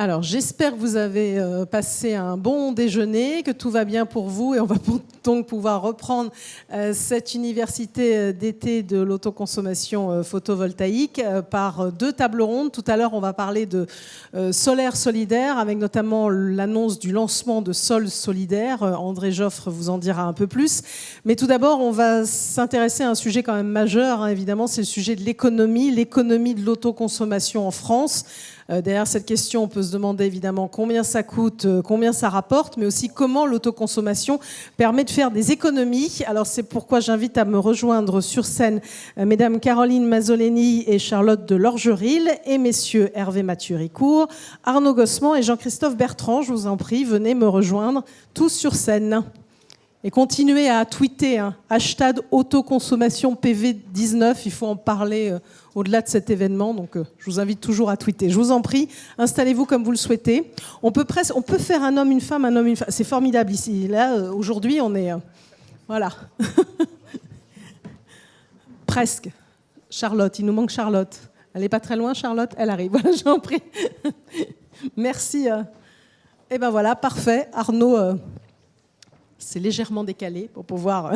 Alors, j'espère que vous avez passé un bon déjeuner, que tout va bien pour vous et on va donc pouvoir reprendre cette université d'été de l'autoconsommation photovoltaïque par deux tables rondes. Tout à l'heure, on va parler de solaire solidaire avec notamment l'annonce du lancement de Sol solidaire. André Joffre vous en dira un peu plus. Mais tout d'abord, on va s'intéresser à un sujet quand même majeur, hein, évidemment, c'est le sujet de l'économie de l'autoconsommation en France. Derrière cette question, on peut se demander évidemment combien ça coûte, combien ça rapporte, mais aussi comment l'autoconsommation permet de faire des économies. Alors c'est pourquoi j'invite à me rejoindre sur scène mesdames Caroline Mazzoleni et Charlotte de Lorgeril et messieurs Hervé Mathieu-Ricourt, Arnaud Gossement et Jean-Christophe Bertrand. Je vous en prie, venez me rejoindre tous sur scène. Et continuez à tweeter, hein, hashtag autoconsommation PV19, il faut en parler au-delà de cet événement, donc je vous invite toujours à tweeter. Je vous en prie, installez-vous comme vous le souhaitez. On peut faire un homme, une femme, c'est formidable ici. Là, aujourd'hui, on est... voilà. Presque. Charlotte, il nous manque Charlotte. Elle n'est pas très loin, Charlotte, elle arrive. Voilà, j'en prie. Merci. Et ben voilà, parfait. Arnaud... c'est légèrement décalé pour pouvoir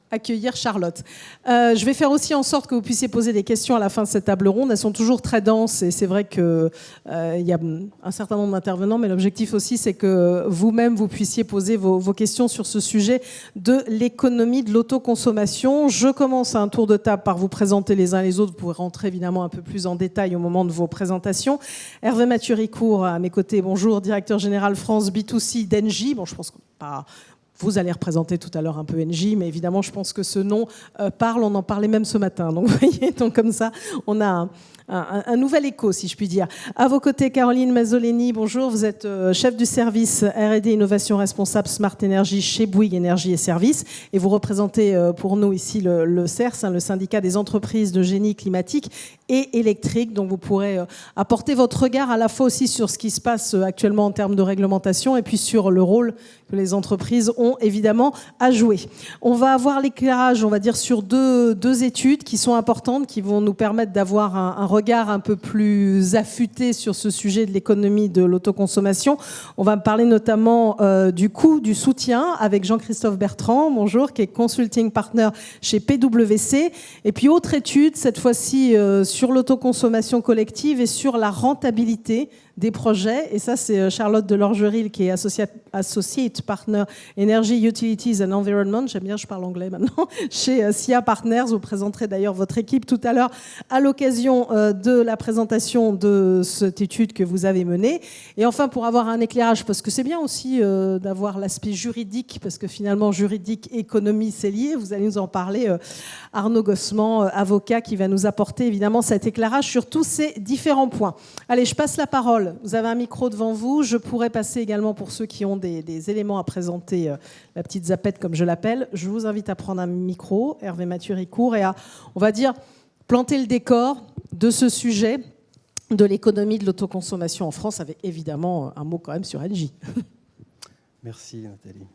accueillir Charlotte. Je vais faire aussi en sorte que vous puissiez poser des questions à la fin de cette table ronde. Elles sont toujours très denses et c'est vrai qu'il y a un certain nombre d'intervenants, mais l'objectif aussi, c'est que vous-même, vous puissiez poser vos questions sur ce sujet de l'économie de l'autoconsommation. Je commence un tour de table par vous présenter les uns les autres. Vous pourrez rentrer évidemment un peu plus en détail au moment de vos présentations. Hervé Mathieu-Ricourt, à mes côtés, bonjour, directeur général France B2C d'Engie. Bon, je pense que pas... Vous allez représenter tout à l'heure un peu Engie, mais évidemment, je pense que ce nom parle. On en parlait même ce matin. Donc, vous voyez, donc comme ça, on a un nouvel écho, si je puis dire. À vos côtés, Caroline Mazzoleni, bonjour. Vous êtes chef du service R&D Innovation Responsable Smart Energy chez Bouygues Énergie et Services. Et vous représentez pour nous ici le CERS, hein, le syndicat des entreprises de génie climatique et électrique. Donc, vous pourrez apporter votre regard à la fois aussi sur ce qui se passe actuellement en termes de réglementation et puis sur le rôle que les entreprises ont évidemment à jouer. On va avoir l'éclairage, on va dire, sur deux études qui sont importantes, qui vont nous permettre d'avoir un regard un peu plus affûté sur ce sujet de l'économie de l'autoconsommation. On va parler notamment du coût du soutien avec Jean-Christophe Bertrand, bonjour, qui est consulting partner chez PwC. Et puis autre étude, cette fois-ci sur l'autoconsommation collective et sur la rentabilité des projets. Et ça, c'est Charlotte de Lorgeril, qui est associate partner Energy, Utilities and Environment. J'aime bien, je parle anglais maintenant. Chez SIA Partners, vous présenterez d'ailleurs votre équipe tout à l'heure à l'occasion de la présentation de cette étude que vous avez menée. Et enfin, pour avoir un éclairage, parce que c'est bien aussi d'avoir l'aspect juridique, parce que finalement, juridique, économie, c'est lié. Vous allez nous en parler, Arnaud Gossement, avocat, qui va nous apporter évidemment cet éclairage sur tous ces différents points. Allez, je passe la parole. Vous avez un micro devant vous. Je pourrais passer également pour ceux qui ont des éléments à présenter, la petite zapette comme je l'appelle. Je vous invite à prendre un micro, Hervé Mathieu-Ricourt, et à, on va dire, planter le décor de ce sujet de l'économie de l'autoconsommation en France, avec évidemment un mot quand même sur Engie. Merci Nathalie.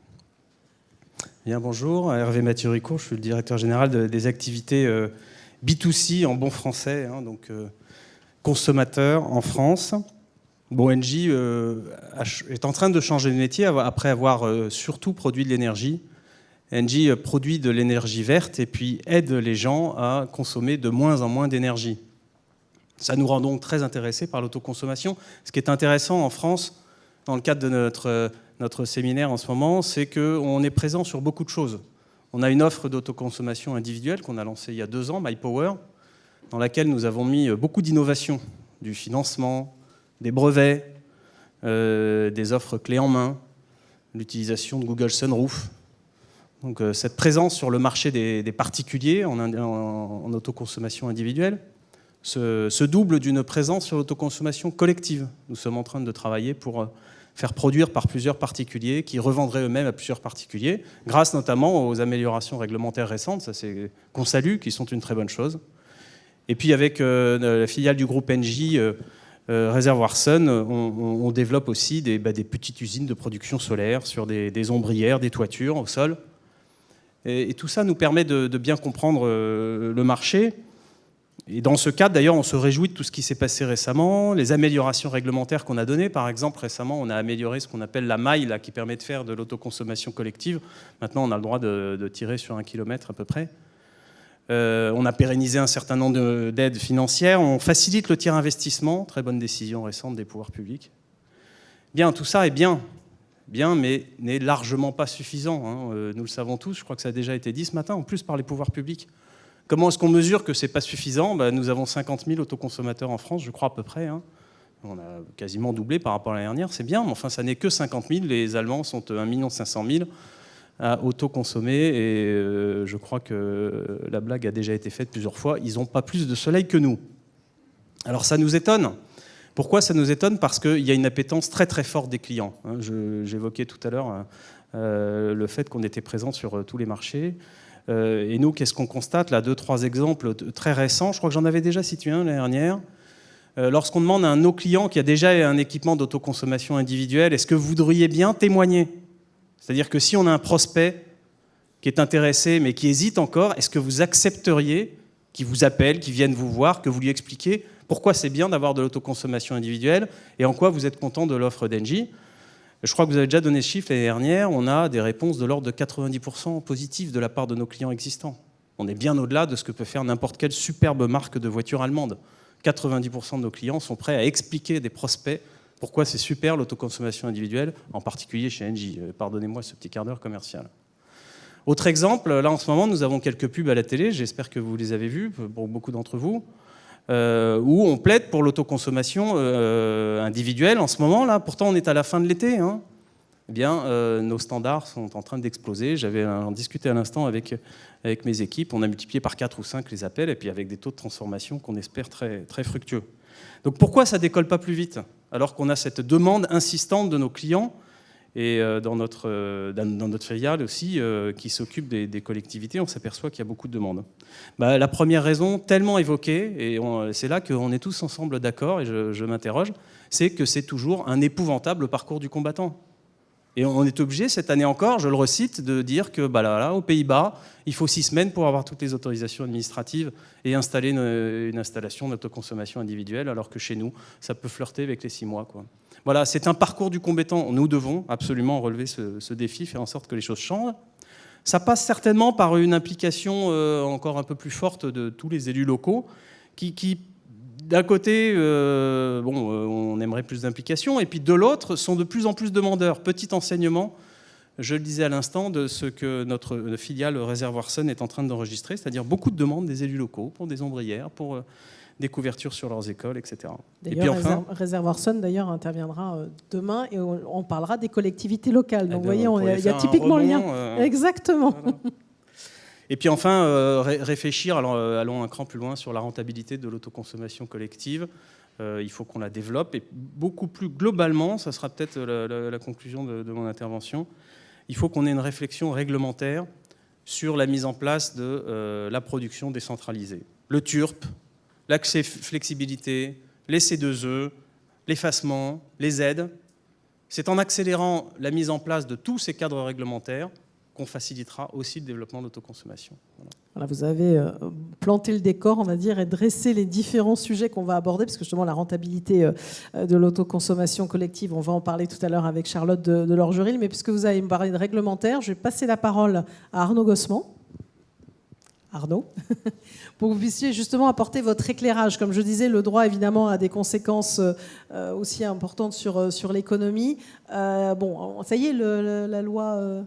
Bien, bonjour, Hervé Mathieu-Ricourt, je suis le directeur général des activités B2C en bon français, hein, donc consommateur en France. Bon, Engie est en train de changer de métier après avoir surtout produit de l'énergie. Engie produit de l'énergie verte et puis aide les gens à consommer de moins en moins d'énergie. Ça nous rend donc très intéressés par l'autoconsommation. Ce qui est intéressant en France, dans le cadre de notre séminaire en ce moment, c'est qu'on est présent sur beaucoup de choses. On a une offre d'autoconsommation individuelle qu'on a lancée il y a 2 ans, MyPower, dans laquelle nous avons mis beaucoup d'innovations, du financement, des brevets, des offres clés en main, l'utilisation de Google Sunroof. Donc cette présence sur le marché des particuliers en autoconsommation individuelle se double d'une présence sur l'autoconsommation collective. Nous sommes en train de travailler pour faire produire par plusieurs particuliers qui revendraient eux-mêmes à plusieurs particuliers, grâce notamment aux améliorations réglementaires récentes, ça c'est qu'on salue, qui sont une très bonne chose. Et puis avec la filiale du groupe Engie, Réservoir Sun, on développe aussi des petites usines de production solaire sur des ombrières, des toitures au sol. Et tout ça nous permet de bien comprendre le marché Et dans ce cadre, d'ailleurs, on se réjouit de tout ce qui s'est passé récemment, les améliorations réglementaires qu'on a données. Par exemple, récemment, on a amélioré ce qu'on appelle la maille, là, qui permet de faire de l'autoconsommation collective. Maintenant, on a le droit de tirer sur 1 kilomètre à peu près. On a pérennisé un certain nombre d'aides financières. On facilite le tiers investissement. Très bonne décision récente des pouvoirs publics. Bien, tout ça est bien, mais n'est largement pas suffisant. Hein. Nous le savons tous, je crois que ça a déjà été dit ce matin, en plus par les pouvoirs publics. Comment est-ce qu'on mesure que ce n'est pas suffisant ? Nous avons 50 000 autoconsommateurs en France, je crois à peu près. Hein. On a quasiment doublé par rapport à l'année dernière, c'est bien, mais enfin, ça n'est que 50 000. Les Allemands sont 1 500 000 à autoconsommer, et je crois que la blague a déjà été faite plusieurs fois. Ils n'ont pas plus de soleil que nous. Alors ça nous étonne. Pourquoi ça nous étonne ? Parce qu'il y a une appétence très très forte des clients. J'évoquais tout à l'heure le fait qu'on était présent sur tous les marchés. Et nous, qu'est-ce qu'on constate ? Là, 2-3 exemples très récents. Je crois que j'en avais déjà cité un l'année dernière. Lorsqu'on demande à un de nos clients qui a déjà un équipement d'autoconsommation individuelle, est-ce que vous voudriez bien témoigner ? C'est-à-dire que si on a un prospect qui est intéressé mais qui hésite encore, est-ce que vous accepteriez qu'il vous appelle, qu'il vienne vous voir, que vous lui expliquiez pourquoi c'est bien d'avoir de l'autoconsommation individuelle et en quoi vous êtes content de l'offre d'Engie ? Je crois que vous avez déjà donné ce chiffre l'année dernière. On a des réponses de l'ordre de 90% positives de la part de nos clients existants. On est bien au-delà de ce que peut faire n'importe quelle superbe marque de voiture allemande. 90% de nos clients sont prêts à expliquer à des prospects pourquoi c'est super l'autoconsommation individuelle, en particulier chez Engie. Pardonnez-moi ce petit quart d'heure commercial. Autre exemple, là en ce moment, nous avons quelques pubs à la télé, j'espère que vous les avez vues, pour beaucoup d'entre vous, où on plaide pour l'autoconsommation individuelle en ce moment. Là, pourtant, on est à la fin de l'été. Hein. Eh bien, nos standards sont en train d'exploser. J'avais en discuté à l'instant avec mes équipes. On a multiplié par 4 ou 5 les appels, et puis avec des taux de transformation qu'on espère très, très fructueux. Donc pourquoi ça ne décolle pas plus vite, alors qu'on a cette demande insistante de nos clients et dans notre filiale aussi, qui s'occupe des collectivités, on s'aperçoit qu'il y a beaucoup de demandes. La première raison, tellement évoquée, et c'est là qu'on est tous ensemble d'accord, et je m'interroge, c'est que c'est toujours un épouvantable parcours du combattant. Et on est obligé, cette année encore, je le recite, de dire que là, aux Pays-Bas, il faut 6 semaines pour avoir toutes les autorisations administratives et installer une installation d'autoconsommation individuelle, alors que chez nous, ça peut flirter avec les 6 mois. Quoi. Voilà, c'est un parcours du combattant. Nous devons absolument relever ce défi, faire en sorte que les choses changent. Ça passe certainement par une implication encore un peu plus forte de tous les élus locaux qui d'un côté, on aimerait plus d'implication, et puis de l'autre, sont de plus en plus demandeurs. Petit enseignement, je le disais à l'instant, de ce que notre filiale Réservoir Sun est en train d'enregistrer, c'est-à-dire beaucoup de demandes des élus locaux pour des ombrières, pour des couvertures sur leurs écoles, etc. D'ailleurs, Réservoir Sun interviendra demain, et on parlera des collectivités locales. Donc, vous voyez, il y a typiquement le lien. Exactement. Voilà. Et puis enfin, réfléchir, alors allons un cran plus loin sur la rentabilité de l'autoconsommation collective. Il faut qu'on la développe. Et beaucoup plus globalement, ça sera peut-être la conclusion de mon intervention, il faut qu'on ait une réflexion réglementaire sur la mise en place de la production décentralisée. Le TURP, l'accès flexibilité, les C2E, l'effacement, les aides. C'est en accélérant la mise en place de tous ces cadres réglementaires qu'on facilitera aussi le développement de l'autoconsommation. Voilà, vous avez planté le décor, on va dire, et dressé les différents sujets qu'on va aborder, parce que justement la rentabilité de l'autoconsommation collective, on va en parler tout à l'heure avec Charlotte de l'Orgeril, mais puisque vous avez parlé de réglementaire, je vais passer la parole à Arnaud Gossement. Arnaud, pour que vous puissiez justement apporter votre éclairage. Comme je disais, le droit, évidemment, a des conséquences aussi importantes sur l'économie. Bon, ça y est, la loi...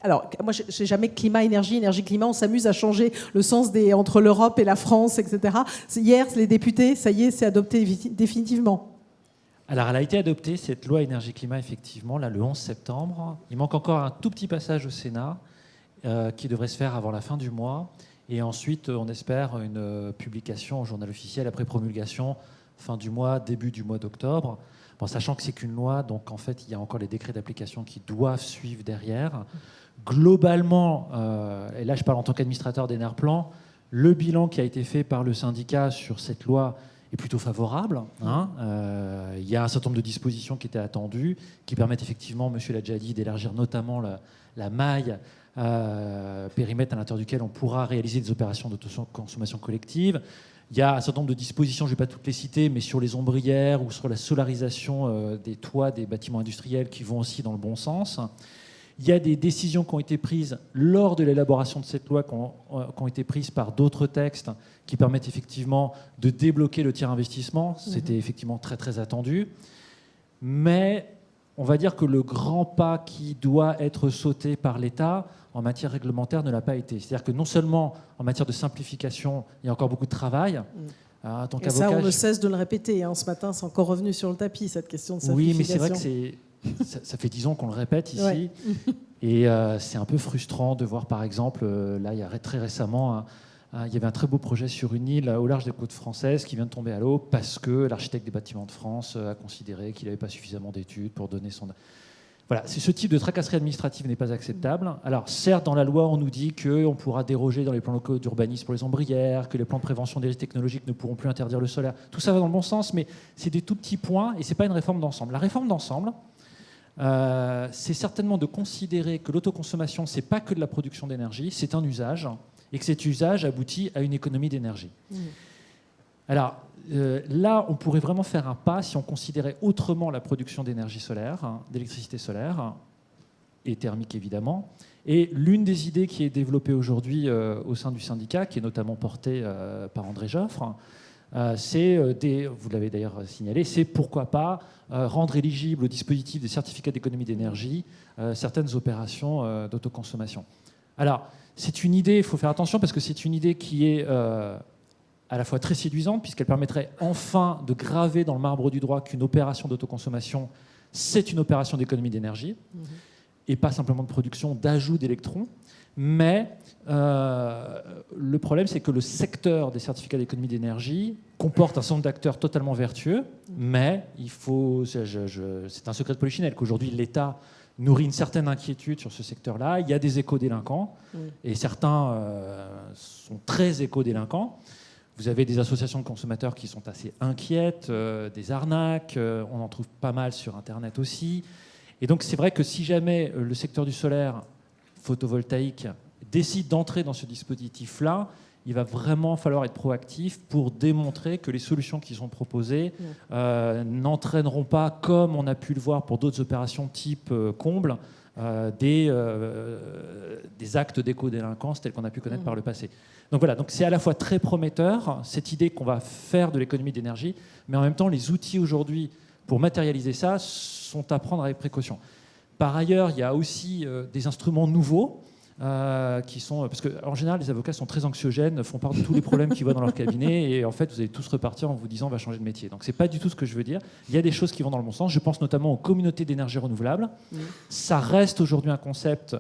Alors, moi, je n'ai jamais climat-énergie, énergie-climat, on s'amuse à changer le sens entre l'Europe et la France, etc. Hier, les députés, ça y est, c'est adopté définitivement. Alors, elle a été adoptée, cette loi énergie-climat, effectivement, là, le 11 septembre. Il manque encore un tout petit passage au Sénat qui devrait se faire avant la fin du mois. Et ensuite, on espère une publication au journal officiel après promulgation, fin du mois, début du mois d'octobre. Bon, sachant que c'est qu'une loi, donc en fait, il y a encore les décrets d'application qui doivent suivre derrière. Globalement, et là je parle en tant qu'administrateur d'Enerplan, le bilan qui a été fait par le syndicat sur cette loi est plutôt favorable. Il y a un certain nombre de dispositions qui étaient attendues, qui permettent effectivement, monsieur l'a déjà dit, d'élargir notamment la maille périmètre à l'intérieur duquel on pourra réaliser des opérations d'autoconsommation collective. Il y a un certain nombre de dispositions, je ne vais pas toutes les citer, mais sur les ombrières ou sur la solarisation des toits des bâtiments industriels qui vont aussi dans le bon sens. Il y a des décisions qui ont été prises lors de l'élaboration de cette loi, qui ont été prises par d'autres textes, qui permettent effectivement de débloquer le tiers investissement. C'était effectivement très très attendu. Mais on va dire que le grand pas qui doit être sauté par l'État en matière réglementaire ne l'a pas été. C'est-à-dire que non seulement en matière de simplification, il y a encore beaucoup de travail. En tant Et ça, qu'avocat, on ne cesse de le répéter. Hein. Ce matin, c'est encore revenu sur le tapis, cette question de simplification. Oui, mais c'est vrai que ça fait 10 ans qu'on le répète ici. Ouais. Et c'est un peu frustrant de voir, par exemple, là, il y a très récemment, il y avait un très beau projet sur une île au large des côtes françaises qui vient de tomber à l'eau parce que l'architecte des bâtiments de France a considéré qu'il n'avait pas suffisamment d'études pour donner son... Voilà, ce type de tracasserie administrative n'est pas acceptable. Alors, certes, dans la loi, on nous dit qu'on pourra déroger dans les plans locaux d'urbanisme pour les ombrières, que les plans de prévention des risques technologiques ne pourront plus interdire le solaire. Tout ça va dans le bon sens, mais c'est des tout petits points et ce n'est pas une réforme d'ensemble. La réforme d'ensemble, c'est certainement de considérer que l'autoconsommation, ce n'est pas que de la production d'énergie, c'est un usage, et que cet usage aboutit à une économie d'énergie. Alors, là, on pourrait vraiment faire un pas si on considérait autrement la production d'énergie solaire, d'électricité solaire, et thermique évidemment. Et l'une des idées qui est développée aujourd'hui au sein du syndicat, qui est notamment portée par André Joffre, vous l'avez d'ailleurs signalé, c'est pourquoi pas rendre éligible au dispositif des certificats d'économie d'énergie certaines opérations d'autoconsommation. Alors, c'est une idée, il faut faire attention parce que c'est une idée qui est à la fois très séduisante puisqu'elle permettrait enfin de graver dans le marbre du droit qu'une opération d'autoconsommation, c'est une opération d'économie d'énergie et pas simplement de production, d'ajout d'électrons. Mais le problème, c'est que le secteur des certificats d'économie d'énergie comporte un certain nombre d'acteurs totalement vertueux, mais il faut, c'est un secret de polichinelle qu'aujourd'hui l'État nourrit une certaine inquiétude sur ce secteur-là. Il y a des éco-délinquants, et certains sont très éco-délinquants. Vous avez des associations de consommateurs qui sont assez inquiètes, des arnaques, on en trouve pas mal sur Internet aussi. Et donc c'est vrai que si jamais le secteur du solaire photovoltaïque décide d'entrer dans ce dispositif-là, il va vraiment falloir être proactif pour démontrer que les solutions qui sont proposées n'entraîneront pas, comme on a pu le voir pour d'autres opérations type comble, des actes d'éco-délinquance tels qu'on a pu connaître par le passé. Donc voilà, donc c'est à la fois très prometteur, cette idée qu'on va faire de l'économie d'énergie, mais en même temps, les outils aujourd'hui pour matérialiser ça sont à prendre avec précaution. Par ailleurs, il y a aussi des instruments nouveaux qui sont... Parce qu'en général, les avocats sont très anxiogènes, font part de tous les problèmes qu'ils voient dans leur cabinet, et en fait, vous allez tous repartir en vous disant on va changer de métier. Donc, ce n'est pas du tout ce que je veux dire. Il y a des choses qui vont dans le bon sens. Je pense notamment aux communautés d'énergie renouvelable. Ça reste aujourd'hui un concept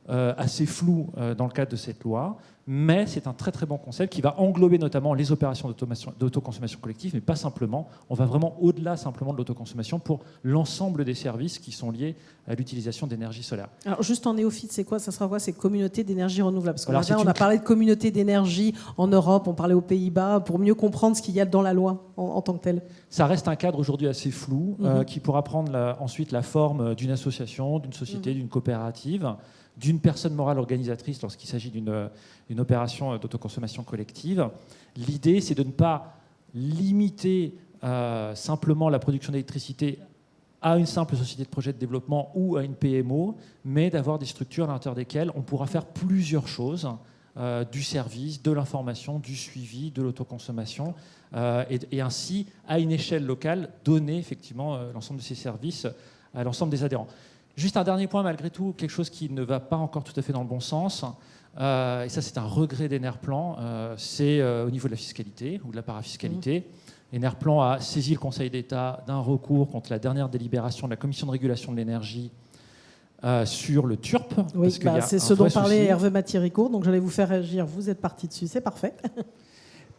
assez flou dans le cadre de cette loi, mais c'est un très très bon concept qui va englober notamment les opérations d'autoconsommation collective, mais pas simplement. On va vraiment au-delà simplement de l'autoconsommation pour l'ensemble des services qui sont liés à l'utilisation d'énergie solaire. Alors juste en néophyte, c'est quoi ? Ça sera quoi ces communautés d'énergie renouvelable ? Parce qu'on a parlé de communautés d'énergie en Europe, on parlait aux Pays-Bas, pour mieux comprendre ce qu'il y a dans la loi en tant que telle. Ça reste un cadre aujourd'hui assez flou qui pourra prendre ensuite la forme d'une association, d'une société, d'une coopérative, d'une personne morale organisatrice lorsqu'il s'agit d'une opération d'autoconsommation collective. L'idée, c'est de ne pas limiter simplement la production d'électricité à une simple société de projet de développement ou à une PMO, mais d'avoir des structures à l'intérieur desquelles on pourra faire plusieurs choses, du service, de l'information, du suivi, de l'autoconsommation, et ainsi, à une échelle locale, donner effectivement l'ensemble de ces services à l'ensemble des adhérents. Juste un dernier point, malgré tout, quelque chose qui ne va pas encore tout à fait dans le bon sens, et ça c'est un regret d'Enerplan, c'est au niveau de la fiscalité ou de la parafiscalité. Enerplan a saisi le Conseil d'État d'un recours contre la dernière délibération de la Commission de régulation de l'énergie sur le TURP. Oui, c'est ce dont parlait Hervé Mathieu-Ricourt, donc j'allais vous faire réagir, vous êtes parti dessus, c'est parfait.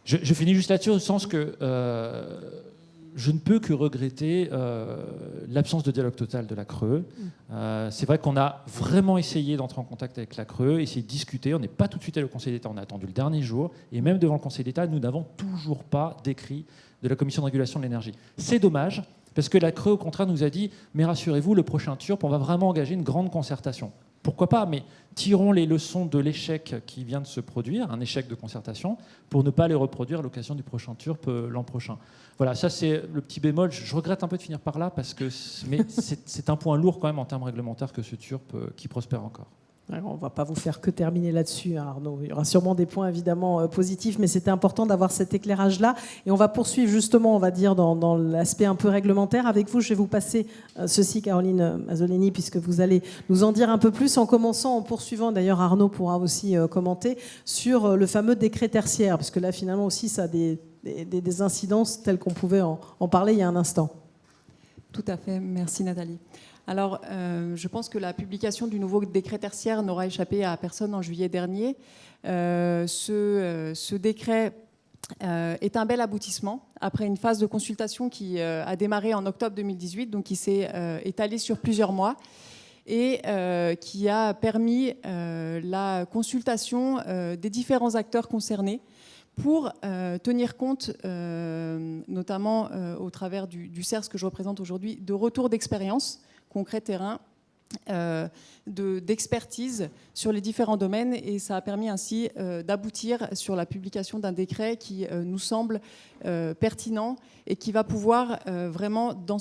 Je finis juste là-dessus au sens que je ne peux que regretter l'absence de dialogue total de la CRE. C'est vrai qu'on a vraiment essayé d'entrer en contact avec la CRE, essayé de discuter. On n'est pas tout de suite allé au Conseil d'État, on a attendu le dernier jour. Et même devant le Conseil d'État, nous n'avons toujours pas d'écrit de la Commission de régulation de l'énergie. C'est dommage, parce que la CRE, au contraire, nous a dit « Mais rassurez-vous, le prochain TURP, on va vraiment engager une grande concertation ». pourquoi pas, mais tirons les leçons de l'échec qui vient de se produire, un échec de concertation, pour ne pas les reproduire à l'occasion du prochain TURP l'an prochain. Voilà, ça c'est le petit bémol. Je regrette un peu de finir par là, mais c'est un point lourd quand même en termes réglementaires que ce TURP qui prospère encore. Alors, on ne va pas vous faire que terminer là-dessus, hein, Arnaud. Il y aura sûrement des points évidemment positifs, mais c'était important d'avoir cet éclairage-là. Et on va poursuivre justement, on va dire, dans l'aspect un peu réglementaire. Avec vous, je vais vous passer ceci, Caroline Mazzoleni, puisque vous allez nous en dire un peu plus, en commençant, en poursuivant. D'ailleurs, Arnaud pourra aussi commenter sur le fameux décret tertiaire, parce que là, finalement aussi, ça a des incidences telles qu'on pouvait en parler il y a un instant. Tout à fait. Merci, Nathalie. Alors, je pense que la publication du nouveau décret tertiaire n'aura échappé à personne en juillet dernier. Ce décret est un bel aboutissement après une phase de consultation qui a démarré en octobre 2018, donc qui s'est étalée sur plusieurs mois et qui a permis la consultation des différents acteurs concernés pour tenir compte, notamment au travers du CERS que je représente aujourd'hui, de retours d'expérience concret terrain, d'expertise sur les différents domaines, et ça a permis ainsi d'aboutir sur la publication d'un décret qui nous semble pertinent et qui va pouvoir vraiment, dans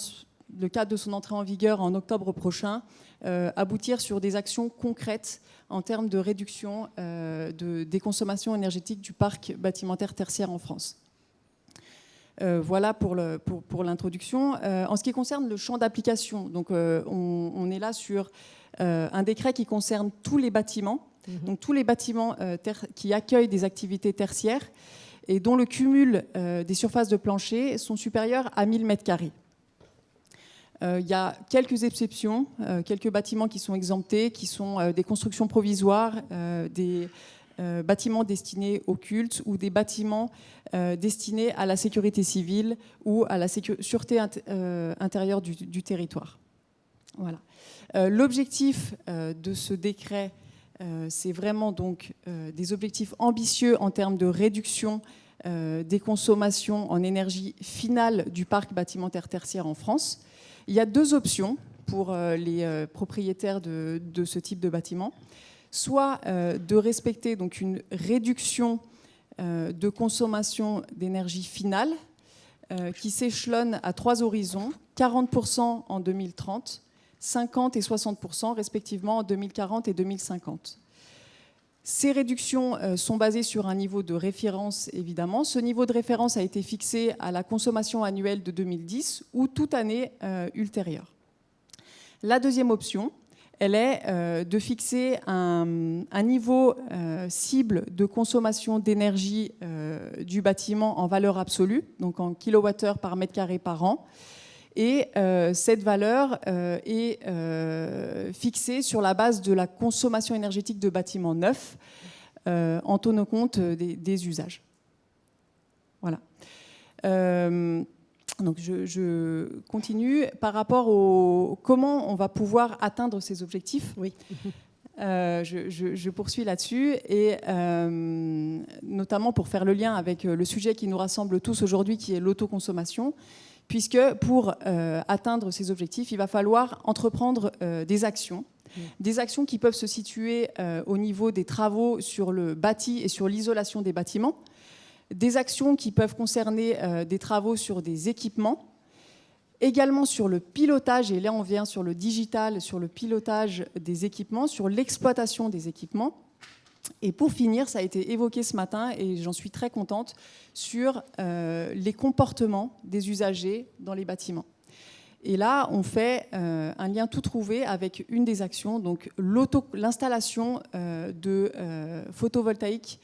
le cadre de son entrée en vigueur en octobre prochain, aboutir sur des actions concrètes en termes de réduction des consommations énergétiques du parc bâtimentaire tertiaire en France. Voilà pour l'introduction. En ce qui concerne le champ d'application, donc on est là sur un décret qui concerne tous les bâtiments, donc tous les bâtiments qui accueillent des activités tertiaires et dont le cumul des surfaces de plancher sont supérieures à 1000 m². Il y a quelques exceptions, quelques bâtiments qui sont exemptés, qui sont des constructions provisoires, des bâtiments destinés au culte ou des bâtiments destinés à la sécurité civile ou à la sûreté intérieure du territoire. Voilà. L'objectif de ce décret, c'est vraiment donc des objectifs ambitieux en termes de réduction des consommations en énergie finale du parc bâtimentaire tertiaire en France. Il y a deux options pour les propriétaires de ce type de bâtiment. Soit de respecter donc une réduction de consommation d'énergie finale qui s'échelonne à 3 horizons, 40% en 2030, 50% et 60% respectivement en 2040 et 2050. Ces réductions sont basées sur un niveau de référence, évidemment. Ce niveau de référence a été fixé à la consommation annuelle de 2010 ou toute année ultérieure. La deuxième option, elle est de fixer un niveau cible de consommation d'énergie du bâtiment en valeur absolue, donc en kilowattheure par mètre carré par an. Et cette valeur est fixée sur la base de la consommation énergétique de bâtiments neufs en tenant compte des usages. Voilà. Donc je continue par rapport au comment on va pouvoir atteindre ces objectifs. Oui. Je poursuis là-dessus et notamment pour faire le lien avec le sujet qui nous rassemble tous aujourd'hui, qui est l'autoconsommation, puisque pour atteindre ces objectifs, il va falloir entreprendre des actions qui peuvent se situer au niveau des travaux sur le bâti et sur l'isolation des bâtiments, des actions qui peuvent concerner des travaux sur des équipements, également sur le pilotage, et là on vient sur le digital, sur le pilotage des équipements, sur l'exploitation des équipements. Et pour finir, ça a été évoqué ce matin, et j'en suis très contente, sur les comportements des usagers dans les bâtiments. Et là, on fait un lien tout trouvé avec une des actions, donc l'installation de photovoltaïque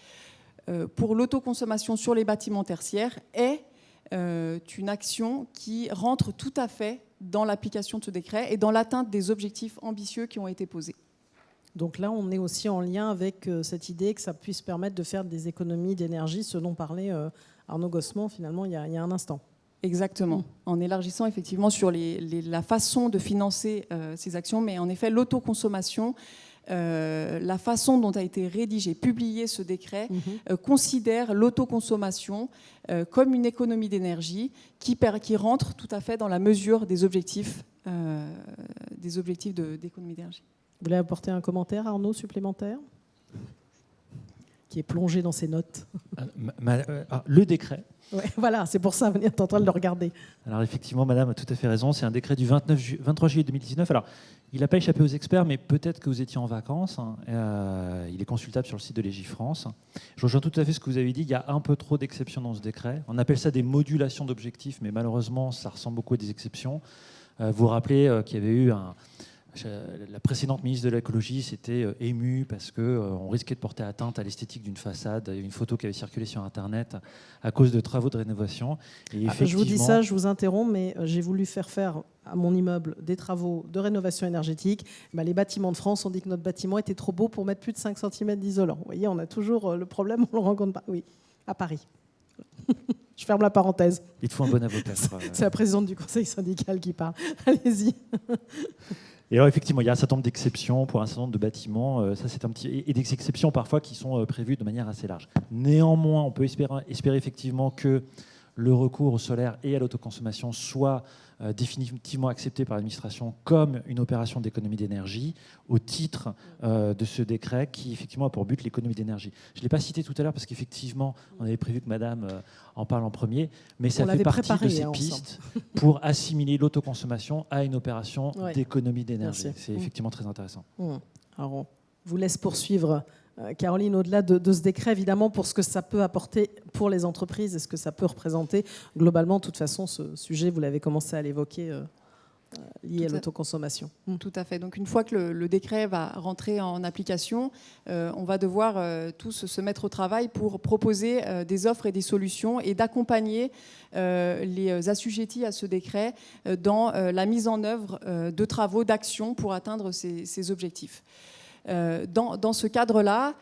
pour l'autoconsommation sur les bâtiments tertiaires est une action qui rentre tout à fait dans l'application de ce décret et dans l'atteinte des objectifs ambitieux qui ont été posés. Donc là, on est aussi en lien avec cette idée que ça puisse permettre de faire des économies d'énergie, ce dont parlait Arnaud Gossement finalement il y a un instant. Exactement, en élargissant effectivement sur la façon de financer ces actions, mais en effet l'autoconsommation, la façon dont a été rédigé, publié ce décret, considère l'autoconsommation comme une économie d'énergie qui rentre tout à fait dans la mesure des objectifs d'économie d'énergie. Vous voulez apporter un commentaire, Arnaud, supplémentaire, qui est plongé dans ses notes? Le décret. Ouais, voilà, c'est pour ça, vous êtes en train de le regarder. Alors effectivement, madame a tout à fait raison, c'est un décret du 23 juillet 2019. Alors, il n'a pas échappé aux experts, mais peut-être que vous étiez en vacances. Il est consultable sur le site de Légifrance. Je rejoins tout à fait ce que vous avez dit, il y a un peu trop d'exceptions dans ce décret. On appelle ça des modulations d'objectifs, mais malheureusement, ça ressemble beaucoup à des exceptions. Vous vous rappelez qu'il y avait eu la précédente ministre de l'écologie s'était émue parce qu'on risquait de porter atteinte à l'esthétique d'une façade. Il y a une photo qui avait circulé sur Internet à cause de travaux de rénovation. Et Je vous dis ça, je vous interromps, mais j'ai voulu faire à mon immeuble des travaux de rénovation énergétique. Les bâtiments de France ont dit que notre bâtiment était trop beau pour mettre plus de 5 cm d'isolant. Vous voyez, on a toujours le problème, on ne le rencontre pas. Oui, à Paris. Je ferme la parenthèse. Il te faut un bon avocat. C'est la présidente du conseil syndical qui parle. Allez-y. Et alors effectivement, il y a un certain nombre d'exceptions pour un certain nombre de bâtiments, ça c'est et des exceptions parfois qui sont prévues de manière assez large. Néanmoins, on peut espérer effectivement que le recours au solaire et à l'autoconsommation soit définitivement accepté par l'administration comme une opération d'économie d'énergie au titre de ce décret qui effectivement a pour but l'économie d'énergie. Je ne l'ai pas cité tout à l'heure parce qu'effectivement on avait prévu que madame en parle en premier, mais ça fait partie de ces pistes pour assimiler l'autoconsommation à une opération d'économie d'énergie. C'est effectivement très intéressant. Alors on vous laisse poursuivre, Caroline, au-delà de ce décret, évidemment, pour ce que ça peut apporter pour les entreprises et ce que ça peut représenter. Globalement, de toute façon, ce sujet, vous l'avez commencé à l'évoquer, lié à l'autoconsommation. Tout à fait. Donc, une fois que le décret va rentrer en application, on va devoir tous se mettre au travail pour proposer des offres et des solutions et d'accompagner les assujettis à ce décret dans la mise en œuvre de travaux, d'actions pour atteindre ces objectifs. Dans ce cadre-là,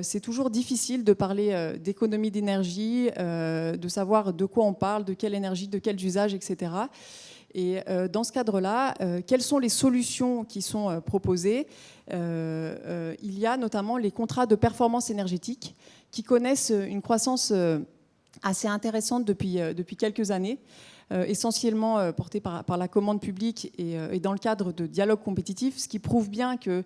c'est toujours difficile de parler d'économie d'énergie, de savoir de quoi on parle, de quelle énergie, de quels usages, etc. Et dans ce cadre-là, quelles sont les solutions qui sont proposées? Il y a notamment les contrats de performance énergétique qui connaissent une croissance assez intéressante depuis quelques années. Essentiellement porté par la commande publique et dans le cadre de dialogue compétitif, ce qui prouve bien que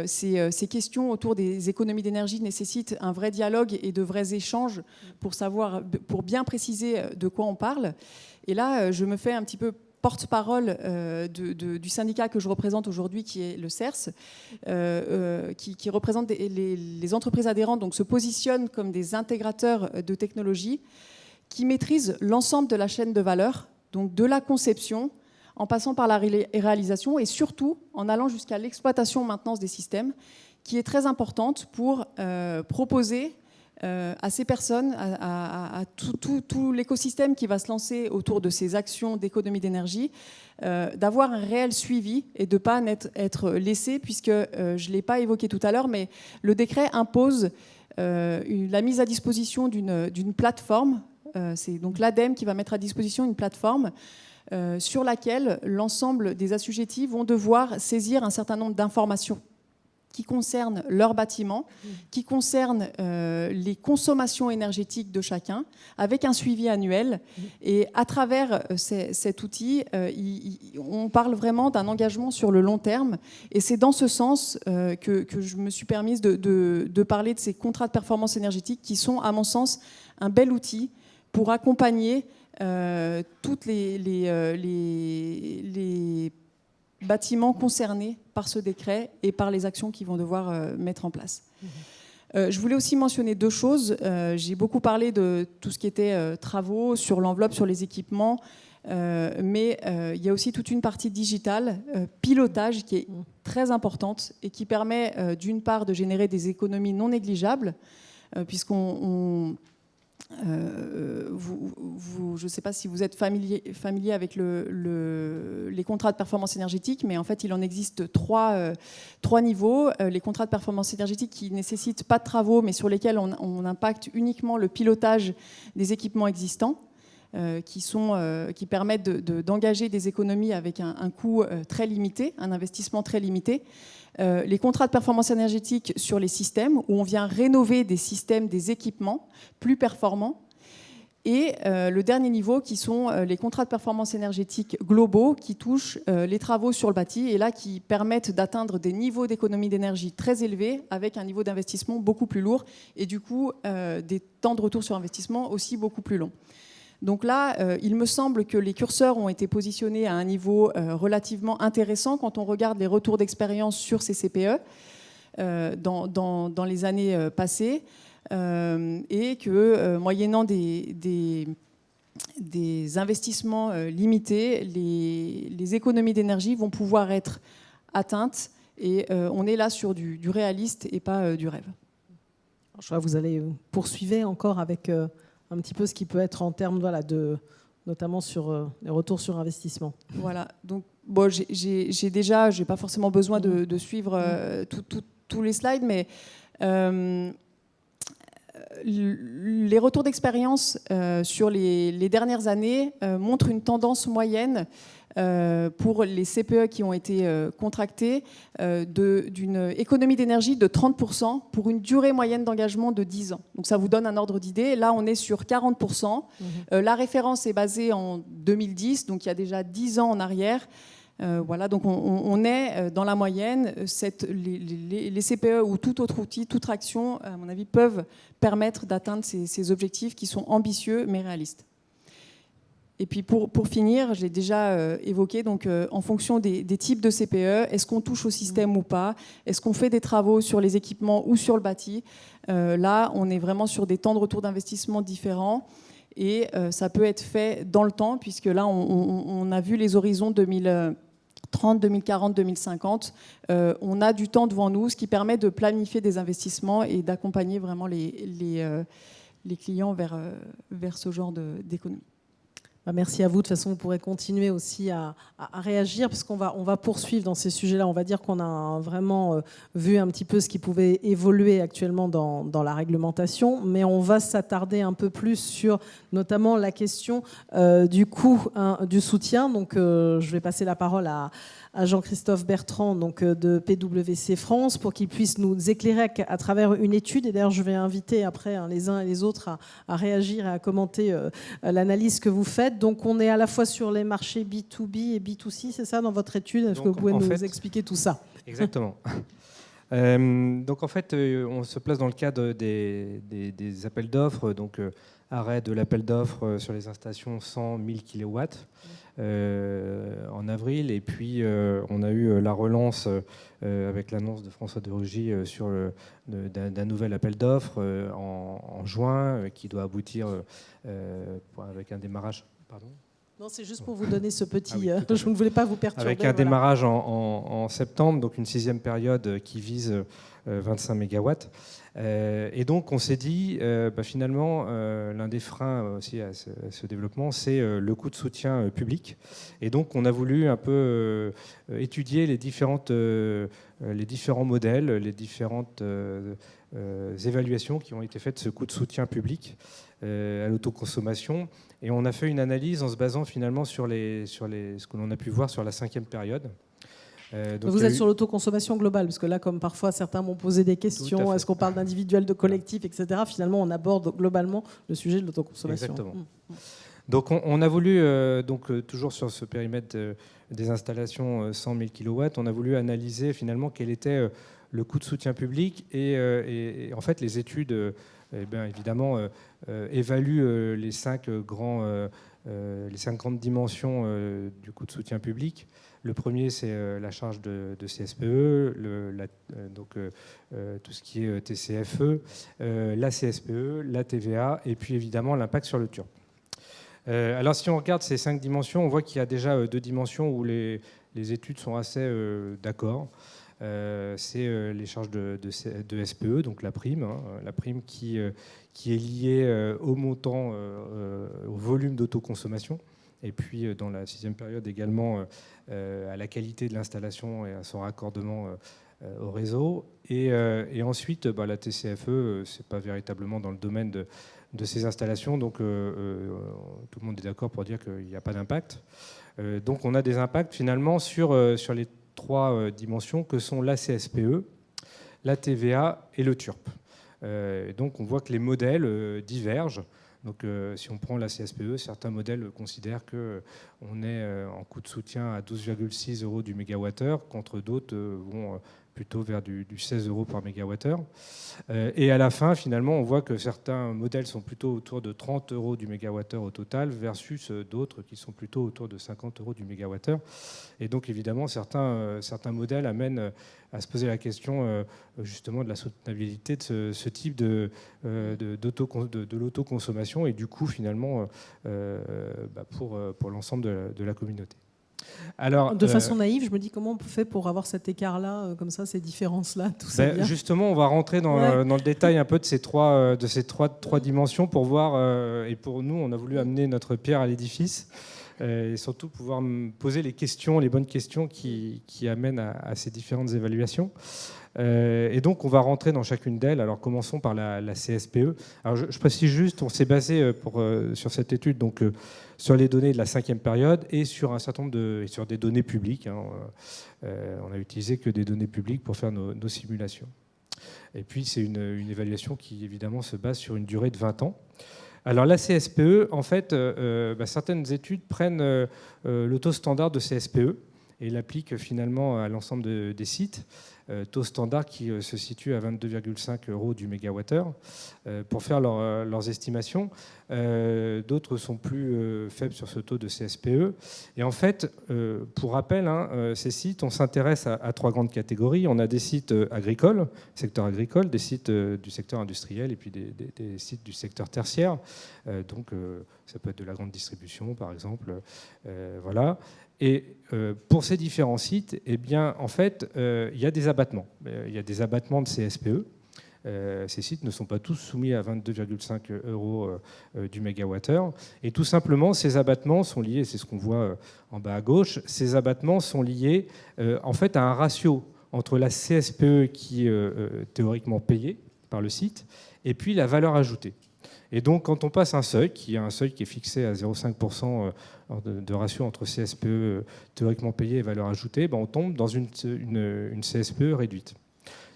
ces questions autour des économies d'énergie nécessitent un vrai dialogue et de vrais échanges pour bien préciser de quoi on parle. Et là, je me fais un petit peu porte-parole du syndicat que je représente aujourd'hui, qui est le CERS, qui représente les entreprises adhérentes, donc se positionnent comme des intégrateurs de technologies qui maîtrisent l'ensemble de la chaîne de valeur, donc de la conception, en passant par la réalisation et surtout en allant jusqu'à l'exploitation maintenance des systèmes, qui est très importante pour proposer à ces personnes, à tout l'écosystème qui va se lancer autour de ces actions d'économie d'énergie, d'avoir un réel suivi et de ne pas être laissé, puisque je ne l'ai pas évoqué tout à l'heure, mais le décret impose la mise à disposition d'une plateforme. C'est donc l'ADEME qui va mettre à disposition une plateforme sur laquelle l'ensemble des assujettis vont devoir saisir un certain nombre d'informations qui concernent leur bâtiment, qui concernent les consommations énergétiques de chacun, avec un suivi annuel. Et à travers cet outil, on parle vraiment d'un engagement sur le long terme. Et c'est dans ce sens que je me suis permise de parler de ces contrats de performance énergétique qui sont, à mon sens, un bel outil pour accompagner toutes les bâtiments concernés par ce décret et par les actions qu'ils vont devoir mettre en place. Je voulais aussi mentionner deux choses. J'ai beaucoup parlé de tout ce qui était travaux sur l'enveloppe, sur les équipements, mais il y a aussi toute une partie digitale, pilotage, qui est très importante et qui permet d'une part de générer des économies non négligeables, puisqu'on... je ne sais pas si vous êtes familier avec les contrats de performance énergétique, mais en fait, il en existe trois niveaux. Les contrats de performance énergétique qui ne nécessitent pas de travaux, mais sur lesquels on impacte uniquement le pilotage des équipements existants, qui permettent d'engager des économies avec un coût très limité, un investissement très limité. Les contrats de performance énergétique sur les systèmes, où on vient rénover des systèmes, des équipements plus performants. Et le dernier niveau qui sont les contrats de performance énergétique globaux qui touchent les travaux sur le bâti et là qui permettent d'atteindre des niveaux d'économie d'énergie très élevés avec un niveau d'investissement beaucoup plus lourd et du coup des temps de retour sur investissement aussi beaucoup plus longs. Donc là, il me semble que les curseurs ont été positionnés à un niveau relativement intéressant quand on regarde les retours d'expérience sur ces CPE dans les années passées. Et que moyennant des investissements limités, les économies d'énergie vont pouvoir être atteintes et on est là sur du réaliste et pas du rêve. Alors, je vois que vous allez poursuivre encore avec un petit peu ce qui peut être en termes notamment sur les retours sur investissement. Voilà, donc bon, j'ai pas forcément besoin de suivre tous les slides, mais les retours d'expérience sur les dernières années montrent une tendance moyenne pour les CPE qui ont été contractés d'une économie d'énergie de 30% pour une durée moyenne d'engagement de 10 ans. Donc ça vous donne un ordre d'idée. Là, on est sur 40%. La référence est basée en 2010, donc il y a déjà 10 ans en arrière. Voilà, donc on est dans la moyenne. Les CPE ou tout autre outil, toute action, à mon avis, peuvent permettre d'atteindre ces objectifs qui sont ambitieux mais réalistes. Et puis pour finir, je l'ai déjà évoqué, donc en fonction des types de CPE, est-ce qu'on touche au système ou pas? Est-ce qu'on fait des travaux sur les équipements ou sur le bâti? Là, on est vraiment sur des temps de retour d'investissement différents. Et ça peut être fait dans le temps, puisque là, on a vu les horizons 2030, 2040, 2050. On a du temps devant nous, ce qui permet de planifier des investissements et d'accompagner vraiment les clients vers ce genre d'économie. Merci à vous. De toute façon, vous pourrez continuer aussi à réagir parce qu'on va poursuivre dans ces sujets-là. On va dire qu'on a vraiment vu un petit peu ce qui pouvait évoluer actuellement dans la réglementation, mais on va s'attarder un peu plus sur notamment la question du coût du soutien. Donc, je vais passer la parole à Jean-Christophe Bertrand donc, de PwC France pour qu'il puisse nous éclairer à travers une étude. Et d'ailleurs, je vais inviter après les uns et les autres à réagir et à commenter l'analyse que vous faites. Donc, on est à la fois sur les marchés B2B et B2C, c'est ça dans votre étude? Est-ce que vous pouvez nous expliquer tout ça? Exactement. Donc, en fait, on se place dans le cadre des appels d'offres, donc arrêt de l'appel d'offres sur les installations 100 000 kW en avril. Et puis, on a eu la relance avec l'annonce de François de Rugy d'un nouvel appel d'offres en juin qui doit aboutir avec un démarrage. Pardon ? Non, c'est juste pour vous donner ce petit... Ah oui, je ne voulais pas vous perturber. Avec un démarrage en septembre, donc une 6e période qui vise 25 MW. Et donc, on s'est dit, finalement, l'un des freins aussi à ce développement, c'est le coût de soutien public. Et donc, on a voulu un peu étudier les différents modèles, les différentes évaluations qui ont été faites de ce coût de soutien public à l'autoconsommation. Et on a fait une analyse en se basant finalement sur ce que l'on a pu voir sur la 5e période. Donc vous êtes sur l'autoconsommation globale, parce que là, comme parfois certains m'ont posé des questions, est-ce qu'on parle d'individuel, de collectif, etc. Finalement, on aborde globalement le sujet de l'autoconsommation. Exactement. Donc on a voulu, toujours sur ce périmètre des installations 100 000 kW, on a voulu analyser finalement quel était le coût de soutien public et en fait les études évidemment évaluent les 5 grandes dimensions du coût de soutien public. Le premier, c'est la charge de CSPE, tout ce qui est TCFE, la CSPE, la TVA, et puis évidemment l'impact sur le TURP. Alors si on regarde ces 5 dimensions, on voit qu'il y a déjà 2 dimensions où les études sont assez d'accord. C'est les charges de SPE, donc la prime qui est liée au montant, au volume d'autoconsommation. Et puis dans la 6e période également à la qualité de l'installation et à son raccordement au réseau. Et ensuite, la TCFE, c'est pas véritablement dans le domaine de ces installations, donc tout le monde est d'accord pour dire qu'il n'y a pas d'impact. Donc on a des impacts finalement sur les 3 dimensions que sont la CSPE, la TVA et le TURP. Donc on voit que les modèles divergent. Donc si on prend la CSPE, certains modèles considèrent qu'on est en coût de soutien à 12,6 € du mégawattheure, contre d'autres vont plutôt vers du 16 € par mégawattheure. Et à la fin, finalement, on voit que certains modèles sont plutôt autour de 30 € du mégawattheure au total, versus d'autres qui sont plutôt autour de 50 € du mégawattheure. Et donc, évidemment, certains modèles amènent à se poser la question justement de la soutenabilité de ce type de l'autoconsommation et du coût, finalement, pour l'ensemble de la communauté. Alors, de façon naïve, je me dis comment on fait pour avoir cet écart-là, comme ça, ces différences-là, tout ça. Justement, on va rentrer dans le détail un peu de ces trois dimensions pour voir, et pour nous, on a voulu amener notre pierre à l'édifice, et surtout pouvoir poser les bonnes questions qui amènent à ces différentes évaluations. Et donc, on va rentrer dans chacune d'elles. Alors, commençons par la CSPE. Alors, je précise juste, on s'est basé sur cette étude donc, sur les données de la 5e période et sur un certain nombre sur des données publiques. Hein. On a utilisé que des données publiques pour faire nos simulations. Et puis, c'est une évaluation qui, évidemment, se base sur une durée de 20 ans. Alors, la CSPE, en fait, certaines études prennent le taux standard de CSPE et l'appliquent finalement à l'ensemble des sites. Taux standard qui se situe à 22,5 € du mégawattheure pour faire leurs estimations. D'autres sont plus faibles sur ce taux de CSPE. Et en fait, pour rappel, ces sites, on s'intéresse à trois grandes catégories. On a des sites agricoles, secteur agricole, des sites du secteur industriel et puis des sites du secteur tertiaire. Donc, ça peut être de la grande distribution, par exemple. Voilà. Et pour ces différents sites, eh bien, en fait, il y a des abattements. Il y a des abattements de CSPE. Ces sites ne sont pas tous soumis à 22,5 € du mégawattheure. Et tout simplement, ces abattements sont liés, c'est ce qu'on voit en bas à gauche, ces abattements sont liés en fait à un ratio entre la CSPE qui est théoriquement payée par le site et puis la valeur ajoutée. Et donc, quand on passe un seuil, qui est fixé à 0,5% de ratio entre CSPE théoriquement payé et valeur ajoutée, on tombe dans une CSPE réduite.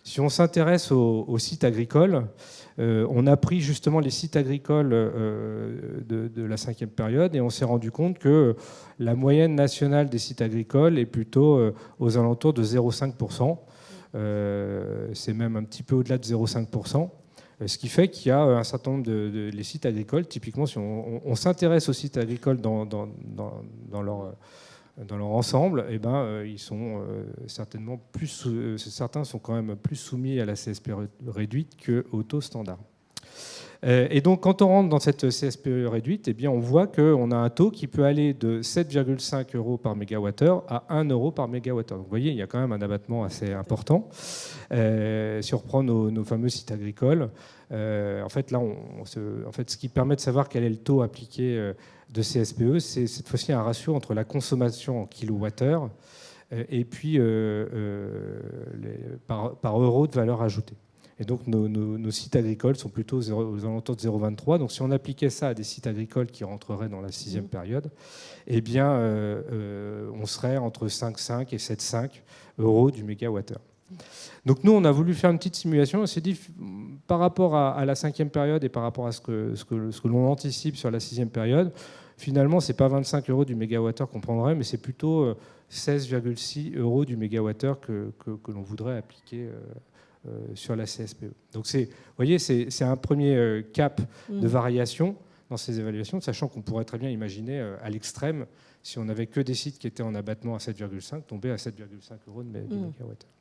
Si on s'intéresse aux sites agricoles, on a pris justement les sites agricoles de la 5e période et on s'est rendu compte que la moyenne nationale des sites agricoles est plutôt aux alentours de 0,5%. C'est même un petit peu au-delà de 0,5%. Ce qui fait qu'il y a un certain nombre les sites agricoles, typiquement, si on s'intéresse aux sites agricoles dans leur ensemble, eh ben, ils sont certainement certains sont quand même plus soumis à la CSPE réduite qu'au taux standard. Et donc, quand on rentre dans cette CSPE réduite, eh bien, on voit qu'on a un taux qui peut aller de 7,5 € par mégawattheure à 1 € par mégawattheure. Donc, vous voyez, il y a quand même un abattement assez important. Si on reprend nos fameux sites agricoles, en fait, là, ce qui permet de savoir quel est le taux appliqué de CSPE, c'est cette fois-ci un ratio entre la consommation en kilowattheure et puis par euro de valeur ajoutée. Et donc, nos sites agricoles sont plutôt aux alentours de 0,23. Donc, si on appliquait ça à des sites agricoles qui rentreraient dans la 6e période, eh bien, on serait entre 5,5 et 7,5 € du mégawattheure. Donc, nous, on a voulu faire une petite simulation. On s'est dit, par rapport à la 5e période et par rapport à ce que l'on anticipe sur la 6e période, finalement, ce n'est pas 25 € du mégawattheure qu'on prendrait, mais c'est plutôt 16,6 € du mégawattheure que l'on voudrait appliquer sur la CSPE. Donc, vous voyez, c'est un premier cap de variation dans ces évaluations, sachant qu'on pourrait très bien imaginer à l'extrême, si on n'avait que des sites qui étaient en abattement à 7,5, tomber à 7,5 € de mégawattheure.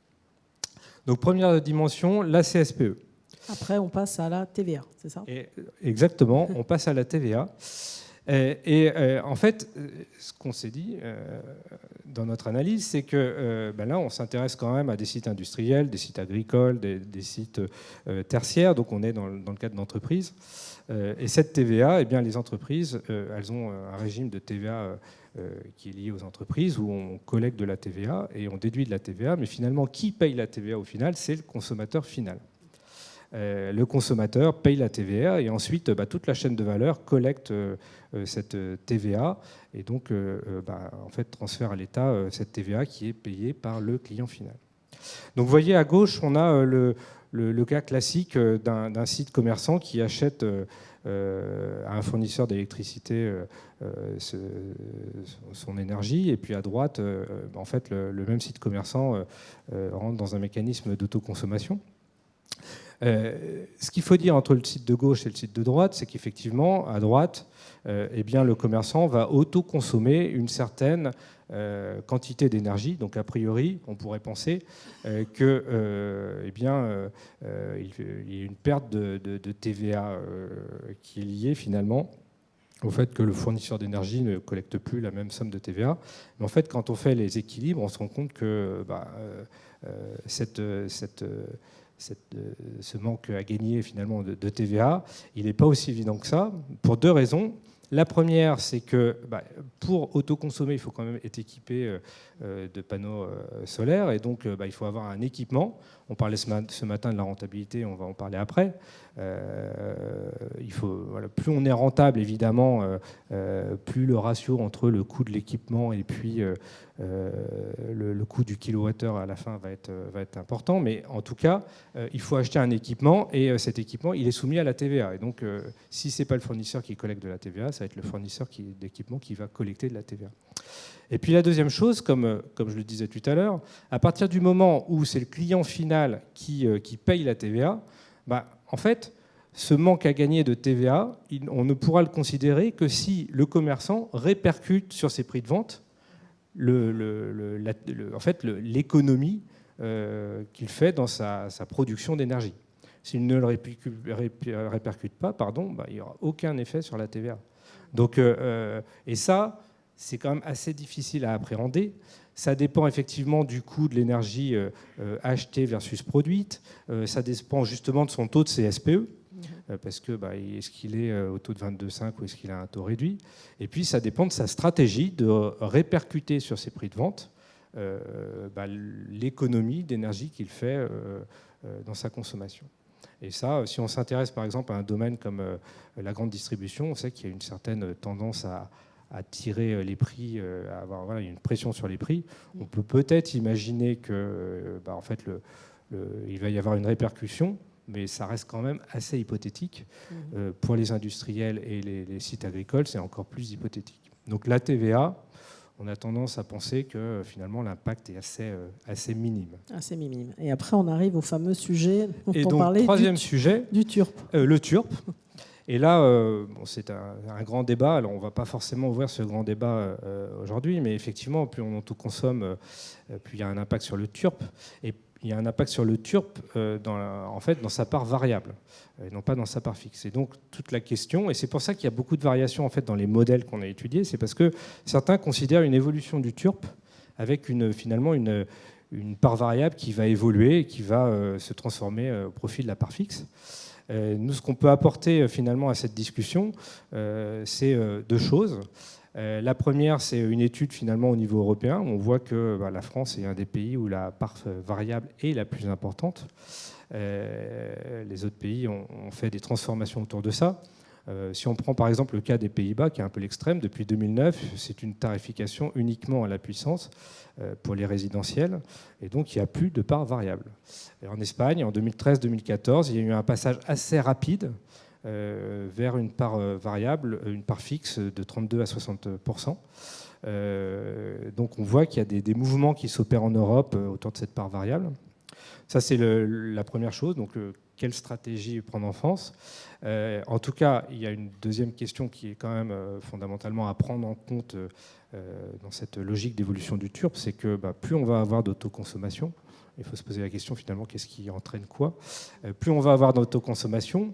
Donc, première dimension, la CSPE. Après, on passe à la TVA, c'est ça ? Exactement, on passe à la TVA. En fait, ce qu'on s'est dit dans notre analyse, c'est que là, on s'intéresse quand même à des sites industriels, des sites agricoles, des sites tertiaires, donc on est dans le cadre d'entreprises. Et cette TVA, eh bien, les entreprises, elles ont un régime de TVA qui est lié aux entreprises, où on collecte de la TVA et on déduit de la TVA, mais finalement, qui paye la TVA au final ? C'est le consommateur final. Le consommateur paye la TVA et ensuite toute la chaîne de valeur collecte cette TVA et donc en fait transfère à l'État cette TVA qui est payée par le client final. Donc vous voyez à gauche on a le cas classique d'un site commerçant qui achète à un fournisseur d'électricité son énergie, et puis à droite, en fait, le même site commerçant rentre dans un mécanisme d'autoconsommation. Ce qu'il faut dire entre le site de gauche et le site de droite, c'est qu'effectivement, à droite, eh bien, le commerçant va autoconsommer une certaine quantité d'énergie. Donc, a priori, on pourrait penser qu'il y a une perte de TVA qui est liée finalement au fait que le fournisseur d'énergie ne collecte plus la même somme de TVA. Mais en fait, quand on fait les équilibres, on se rend compte que ce manque à gagner finalement de TVA, il n'est pas aussi évident que ça, pour deux raisons. La première, c'est que pour autoconsommer, il faut quand même être équipé de panneaux solaires, et donc il faut avoir un équipement. On parlait ce matin de la rentabilité, on va en parler après. Plus on est rentable, évidemment, plus le ratio entre le coût de l'équipement et puis le coût du kilowattheure à la fin va être important. Mais en tout cas, il faut acheter un équipement, et cet équipement, il est soumis à la TVA. Et donc, si ce n'est pas le fournisseur qui collecte de la TVA, ça va être le fournisseur d'équipement qui va collecter de la TVA. Et puis la deuxième chose, comme je le disais tout à l'heure, à partir du moment où c'est le client final qui paye la TVA, en fait, ce manque à gagner de TVA, on ne pourra le considérer que si le commerçant répercute sur ses prix de vente l'économie qu'il fait dans sa production d'énergie. S'il ne le répercute pas, il n'y aura aucun effet sur la TVA. Donc, et ça, c'est quand même assez difficile à appréhender. Ça dépend effectivement du coût de l'énergie achetée versus produite. Ça dépend justement de son taux de CSPE, parce que est-ce qu'il est au taux de 22,5 ou est-ce qu'il a un taux réduit. Et puis ça dépend de sa stratégie de répercuter sur ses prix de vente l'économie d'énergie qu'il fait dans sa consommation. Et ça, si on s'intéresse par exemple à un domaine comme la grande distribution, on sait qu'il y a une certaine tendance à tirer les prix, à avoir une pression sur les prix. On peut peut-être imaginer que, il va y avoir une répercussion, mais ça reste quand même assez hypothétique. Pour les industriels et les sites agricoles, c'est encore plus hypothétique. Donc la TVA, on a tendance à penser que finalement l'impact est assez minime. Assez minime. Et après, on arrive au fameux sujet dont et on donc, parlait, troisième sujet, du TURP. Le TURP. Et là, c'est un grand débat. Alors, on ne va pas forcément ouvrir ce grand débat aujourd'hui, mais effectivement, plus on autoconsomme, plus il y a un impact sur le TURP. Et il y a un impact sur le TURP dans sa part variable, et non pas dans sa part fixe. Et donc, toute la question, et c'est pour ça qu'il y a beaucoup de variations en fait, dans les modèles qu'on a étudiés, c'est parce que certains considèrent une évolution du TURP avec finalement une part variable qui va évoluer et qui va se transformer au profit de la part fixe. Nous, ce qu'on peut apporter finalement à cette discussion, c'est deux choses. La première, c'est une étude finalement au niveau européen. On voit que la France est un des pays où la part variable est la plus importante. Les autres pays ont fait des transformations autour de ça. Si on prend par exemple le cas des Pays-Bas, qui est un peu l'extrême, depuis 2009, c'est une tarification uniquement à la puissance pour les résidentiels, et donc il n'y a plus de part variable. Et en Espagne, en 2013-2014, il y a eu un passage assez rapide vers une part variable, une part fixe de 32 à 60%. Donc on voit qu'il y a des mouvements qui s'opèrent en Europe autour de cette part variable. Ça, c'est la première chose. Donc, quelle stratégie prendre en France ? En tout cas, il y a une deuxième question qui est quand même fondamentalement à prendre en compte dans cette logique d'évolution du TURP, c'est que plus on va avoir d'autoconsommation, il faut se poser la question finalement qu'est-ce qui entraîne quoi ? Plus on va avoir d'autoconsommation,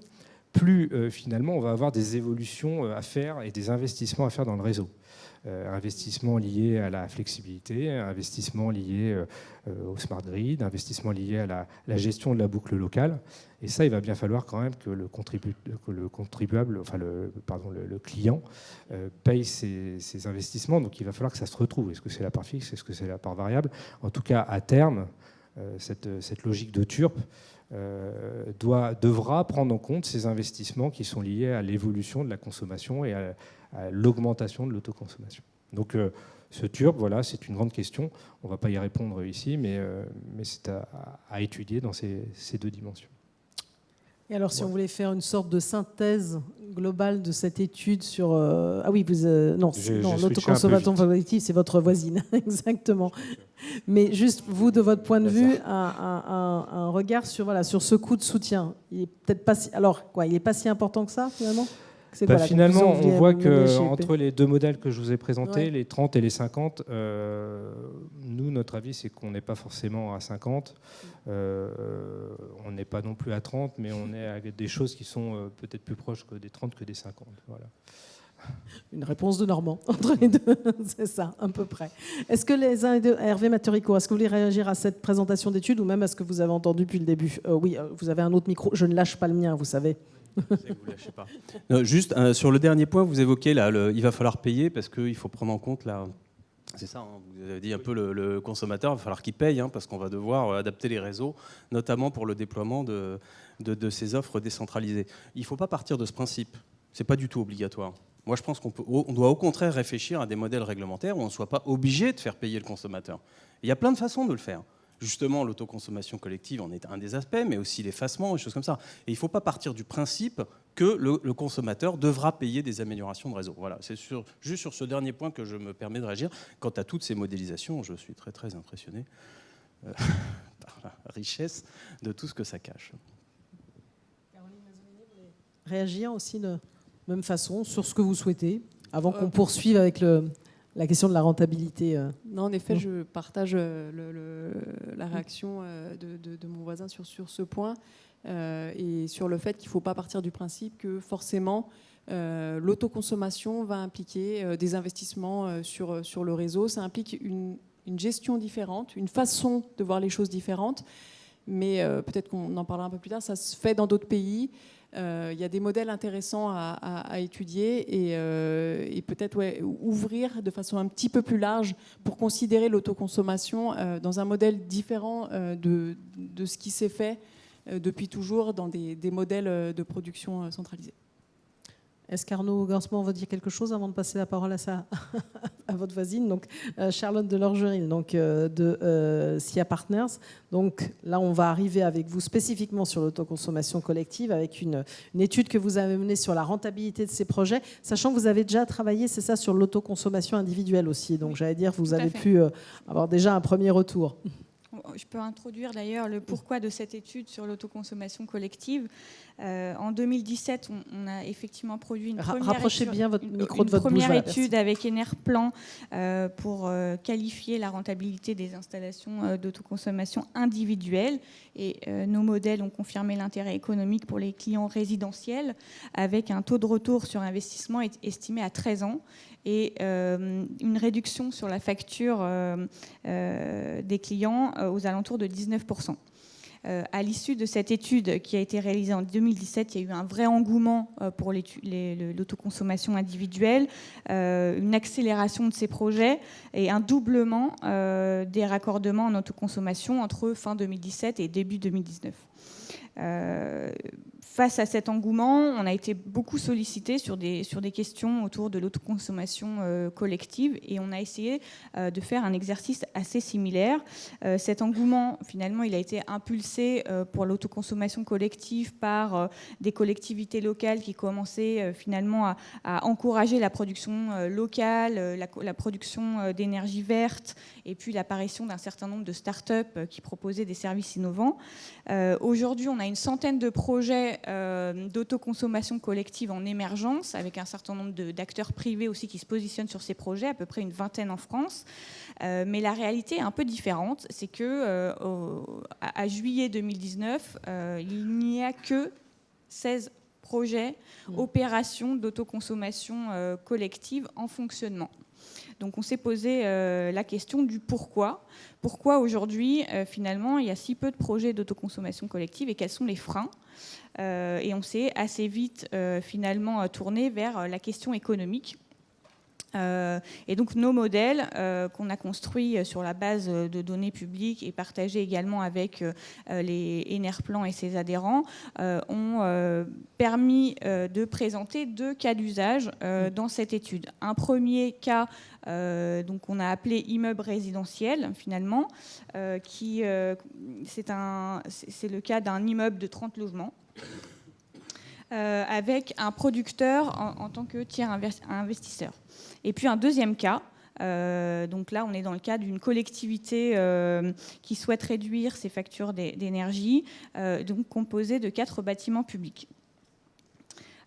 plus finalement on va avoir des évolutions à faire et des investissements à faire dans le réseau. Investissements liés à la flexibilité, investissements liés au smart grid, investissements liés à la gestion de la boucle locale. Et ça, il va bien falloir quand même que le contribuable, enfin le client, paye ces investissements. Donc il va falloir que ça se retrouve. Est-ce que c'est la part fixe ? Est-ce que c'est la part variable ? En tout cas, à terme, cette logique de TURP devra prendre en compte ces investissements qui sont liés à l'évolution de la consommation et à l'augmentation de l'autoconsommation. Donc ce TURB, voilà, c'est une grande question. On ne va pas y répondre ici, mais c'est à étudier dans ces deux dimensions. Et alors, si on voulait faire une sorte de synthèse globale de cette étude sur... Ah oui, non, l'autoconsommation collective, c'est votre voisine, exactement. Mais juste, vous, de votre point de vue, un regard sur ce coup de soutien. Il est peut-être pas si... Alors, quoi, il n'est pas si important que ça, finalement ? Finalement, on voit qu'entre les deux modèles que je vous ai présentés, les 30 et les 50, nous, notre avis, c'est qu'on n'est pas forcément à 50. On n'est pas non plus à 30, mais on est à des choses qui sont peut-être plus proches que des 30 que des 50. Voilà. Une réponse de Normand entre les deux, c'est ça, à peu près. Est-ce que les uns et deux, Hervé Maturico, est-ce que vous voulez réagir à cette présentation d'études ou même à ce que vous avez entendu depuis le début ? Oui, vous avez un autre micro. Je ne lâche pas le mien, vous savez. Vous lâchez pas. Non, juste sur le dernier point, vous évoquez là, il va falloir payer parce qu'il faut prendre en compte là. C'est ça, hein, vous avez dit un peu le consommateur, il va falloir qu'il paye parce qu'on va devoir adapter les réseaux, notamment pour le déploiement de ces offres décentralisées. Il ne faut pas partir de ce principe. C'est pas du tout obligatoire. Moi, je pense qu'on doit au contraire réfléchir à des modèles réglementaires où on ne soit pas obligé de faire payer le consommateur. Il y a plein de façons de le faire. Justement, l'autoconsommation collective en est un des aspects, mais aussi l'effacement, des choses comme ça. Et il ne faut pas partir du principe que le consommateur devra payer des améliorations de réseau. Voilà, c'est juste sur ce dernier point que je me permets de réagir. Quant à toutes ces modélisations, je suis très très impressionné par la richesse de tout ce que ça cache. Caroline Mazzolini, vous voulez réagir aussi de même façon sur ce que vous souhaitez, avant qu'on poursuive avec la question de la rentabilité. Non, en effet, je partage la réaction de mon voisin sur ce point et sur le fait qu'il ne faut pas partir du principe que forcément l'autoconsommation va impliquer des investissements sur le réseau. Ça implique une gestion différente, une façon de voir les choses différentes, mais peut-être qu'on en parlera un peu plus tard. Ça se fait dans d'autres pays. Il y a des modèles intéressants à étudier et peut-être ouvrir de façon un petit peu plus large pour considérer l'autoconsommation dans un modèle différent de ce qui s'est fait depuis toujours dans des modèles de production centralisés. Est-ce qu'Arnaud Gorsman veut dire quelque chose avant de passer la parole à votre voisine, donc Charlotte Delorgeril, donc de SIA Partners. Donc là, on va arriver avec vous spécifiquement sur l'autoconsommation collective, avec une étude que vous avez menée sur la rentabilité de ces projets, sachant que vous avez déjà travaillé, c'est ça, sur l'autoconsommation individuelle aussi. Donc j'allais dire, vous avez pu avoir déjà un premier retour. Je peux introduire d'ailleurs le pourquoi de cette étude sur l'autoconsommation collective. En 2017, on a effectivement produit une première étude avec Enerplan pour qualifier la rentabilité des installations d'autoconsommation individuelle. Et nos modèles ont confirmé l'intérêt économique pour les clients résidentiels avec un taux de retour sur investissement estimé à 13 ans et une réduction sur la facture des clients aux alentours de 19%. À l'issue de cette étude qui a été réalisée en 2017, il y a eu un vrai engouement pour l'autoconsommation individuelle, une accélération de ces projets et un doublement des raccordements en autoconsommation entre fin 2017 et début 2019. Face à cet engouement, on a été beaucoup sollicité sur des questions autour de l'autoconsommation collective et on a essayé de faire un exercice assez similaire. Cet engouement, finalement, il a été impulsé pour l'autoconsommation collective par des collectivités locales qui commençaient finalement à encourager la production locale, la production d'énergie verte et puis l'apparition d'un certain nombre de start-up qui proposaient des services innovants. Aujourd'hui, on a une centaine de projets d'autoconsommation collective en émergence, avec un certain nombre d'acteurs privés aussi qui se positionnent sur ces projets, à peu près une vingtaine en France. Mais la réalité est un peu différente, c'est que à juillet 2019, il n'y a que 16 projets, opérations d'autoconsommation collective en fonctionnement. Donc on s'est posé la question du pourquoi. Pourquoi aujourd'hui, finalement, il y a si peu de projets d'autoconsommation collective et quels sont les freins ? Et on s'est assez vite, finalement, tourné vers la question économique. Et donc nos modèles qu'on a construits sur la base de données publiques et partagés également avec les Enerplan et ses adhérents ont permis de présenter 2 cas d'usage dans cette étude. Un premier cas donc on a appelé immeuble résidentiel finalement, c'est le cas d'un immeuble de 30 logements. Avec un producteur en tant que tiers investisseur. Et puis un deuxième cas, donc là on est dans le cas d'une collectivité qui souhaite réduire ses factures d'énergie, donc composée de 4 bâtiments publics.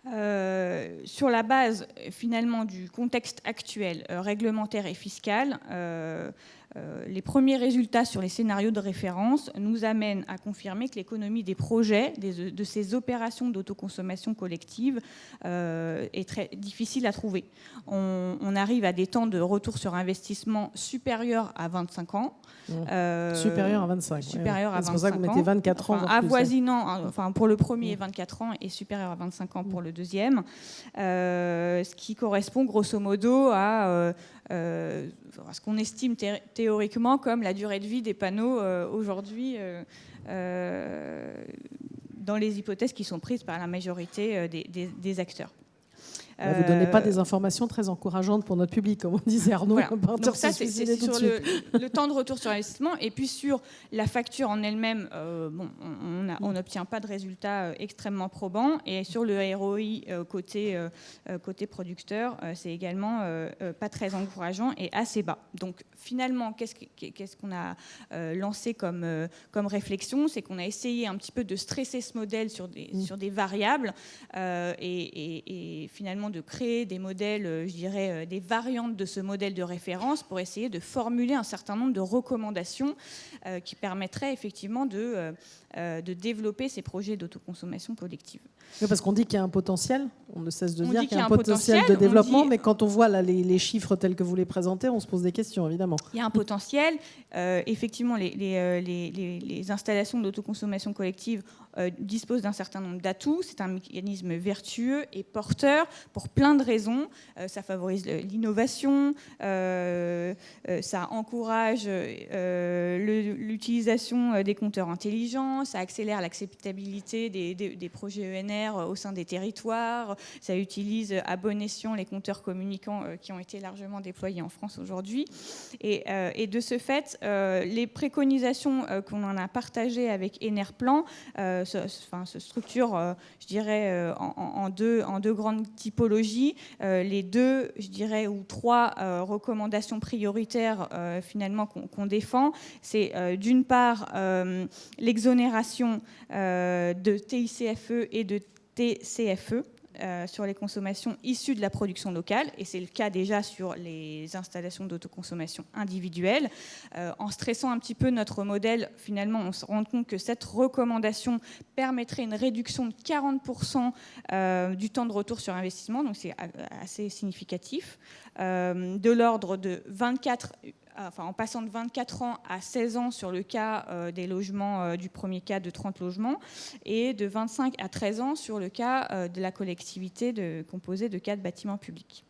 Sur la base finalement du contexte actuel réglementaire et fiscal, les premiers résultats sur les scénarios de référence nous amènent à confirmer que l'économie des projets, de ces opérations d'autoconsommation collective, est très difficile à trouver. On arrive à des temps de retour sur investissement supérieurs à 25 ans. Supérieur à 25. Supérieur à 25 ans. C'est pour ça que vous mettez 24 ans. Avoisinant, enfin pour le premier 24 ans et supérieur à 25 ans pour le deuxième, ce qui correspond grosso modo à ce qu'on estime théoriquement comme la durée de vie des panneaux aujourd'hui dans les hypothèses qui sont prises par la majorité des acteurs. Vous ne donnez pas des informations très encourageantes pour notre public, comme on disait Arnaud. Voilà. Donc ça, c'est sur le temps de retour sur investissement. Et puis sur la facture en elle-même, on n'obtient pas de résultats extrêmement probants. Et sur le ROI côté producteur, c'est également pas très encourageant et assez bas. Donc finalement, qu'est-ce qu'on a lancé comme réflexion? C'est qu'on a essayé un petit peu de stresser ce modèle sur des variables et finalement de créer des modèles, je dirais, des variantes de ce modèle de référence pour essayer de formuler un certain nombre de recommandations qui permettraient effectivement de développer ces projets d'autoconsommation collective. Oui, parce qu'on dit qu'il y a un potentiel, on ne cesse de dire qu'il y a un potentiel de développement, mais quand on voit là, les chiffres tels que vous les présentez, on se pose des questions, évidemment. Il y a un potentiel. Effectivement, les installations d'autoconsommation collective disposent d'un certain nombre d'atouts. C'est un mécanisme vertueux et porteur pour plein de raisons. Ça favorise l'innovation, ça encourage l'utilisation des compteurs intelligents, ça accélère l'acceptabilité des projets ENR au sein des territoires, ça utilise à bon escient les compteurs communicants qui ont été largement déployés en France aujourd'hui. Et de ce fait, les préconisations qu'on en a partagées avec Enerplan se structurent, je dirais, en deux grandes typologies. Les 2, je dirais, ou 3 recommandations prioritaires finalement qu'on défend, c'est d'une part l'exonération de TICFE et de TCFE sur les consommations issues de la production locale, et c'est le cas déjà sur les installations d'autoconsommation individuelle. En stressant un petit peu notre modèle, finalement, on se rend compte que cette recommandation permettrait une réduction de 40% du temps de retour sur investissement, donc c'est assez significatif, de l'ordre de 24, en passant de 24 ans à 16 ans sur le cas des logements du premier cas de 30 logements et de 25 à 13 ans sur le cas de la collectivité composée de 4 bâtiments publics.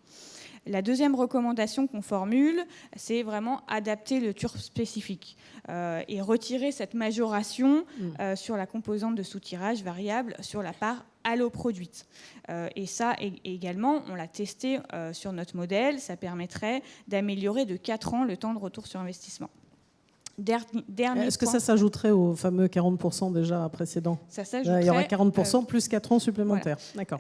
La deuxième recommandation qu'on formule, c'est vraiment adapter le TURPE spécifique et retirer cette majoration sur la composante de soutirage variable sur la part alloproduite. Et ça également, on l'a testé sur notre modèle, ça permettrait d'améliorer de 4 ans le temps de retour sur investissement. Est-ce que ça s'ajouterait au fameux 40% déjà précédent? Ça s'ajouterait. Il y aurait 40% plus 4 ans supplémentaires. Voilà. D'accord.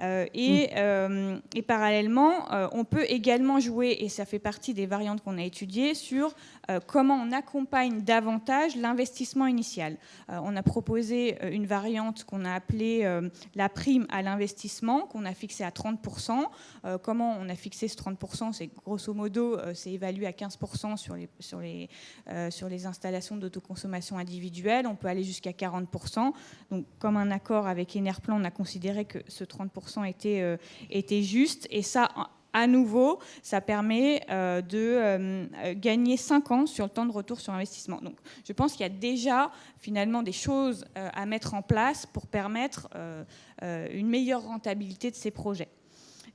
Et parallèlement, on peut également jouer, et ça fait partie des variantes qu'on a étudiées, sur comment on accompagne davantage l'investissement initial. On a proposé une variante qu'on a appelée la prime à l'investissement, qu'on a fixée à 30%. Comment on a fixé ce 30%? C'est grosso modo, c'est évalué à 15% sur les installations d'autoconsommation individuelle. On peut aller jusqu'à 40%. Donc, comme un accord avec Enerplan, on a considéré que ce 30% était juste. Et ça, à nouveau, ça permet de gagner 5 ans sur le temps de retour sur investissement. Donc, je pense qu'il y a déjà finalement des choses à mettre en place pour permettre une meilleure rentabilité de ces projets.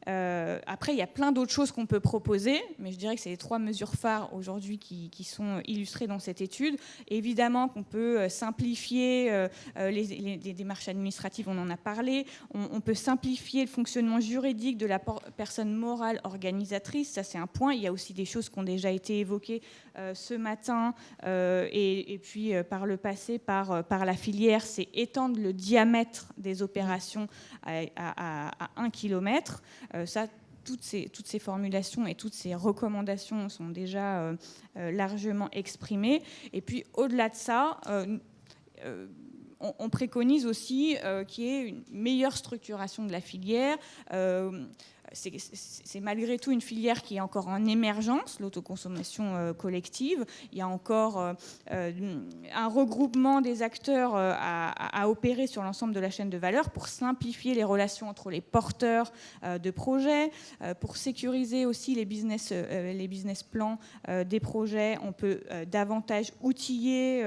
Après, il y a plein d'autres choses qu'on peut proposer, mais je dirais que c'est les 3 mesures phares aujourd'hui qui sont illustrées dans cette étude. Évidemment qu'on peut simplifier les démarches administratives, on en a parlé. On peut simplifier le fonctionnement juridique de la personne morale organisatrice, ça c'est un point. Il y a aussi des choses qui ont déjà été évoquées ce matin et puis par le passé par la filière, c'est étendre le diamètre des opérations à 1 km. Ça, toutes ces formulations et toutes ces recommandations sont déjà largement exprimées. Et puis, au-delà de ça, on préconise aussi qu'il y ait une meilleure structuration de la filière. C'est malgré tout une filière qui est encore en émergence, l'autoconsommation collective. Il y a encore un regroupement des acteurs à opérer sur l'ensemble de la chaîne de valeur pour simplifier les relations entre les porteurs de projets, pour sécuriser aussi les business plans des projets. On peut davantage outiller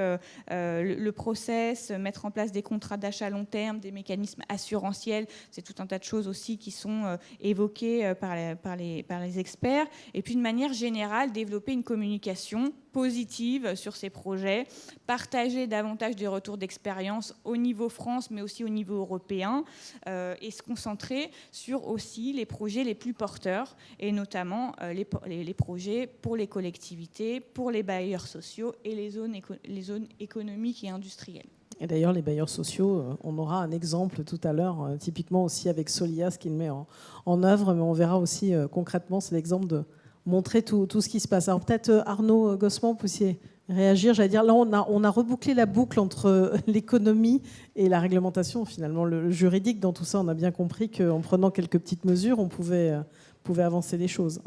le process, mettre en place des contrats d'achat long terme, des mécanismes assurantiels. C'est tout un tas de choses aussi qui sont évoquées par les experts, et puis de manière générale développer une communication positive sur ces projets, partager davantage des retours d'expérience au niveau France mais aussi au niveau européen, et se concentrer sur aussi les projets les plus porteurs, et notamment les projets pour les collectivités, pour les bailleurs sociaux et les zones économiques et industrielles. Et d'ailleurs, les bailleurs sociaux, on aura un exemple tout à l'heure, typiquement aussi avec Solias qui le met en œuvre, mais on verra aussi concrètement, c'est l'exemple de montrer tout ce qui se passe. Alors peut-être Arnaud Gossement, vous puissiez réagir. J'allais dire, là, on a rebouclé la boucle entre l'économie et la réglementation, finalement. Le juridique, dans tout ça, on a bien compris qu'en prenant quelques petites mesures, on pouvait avancer les choses.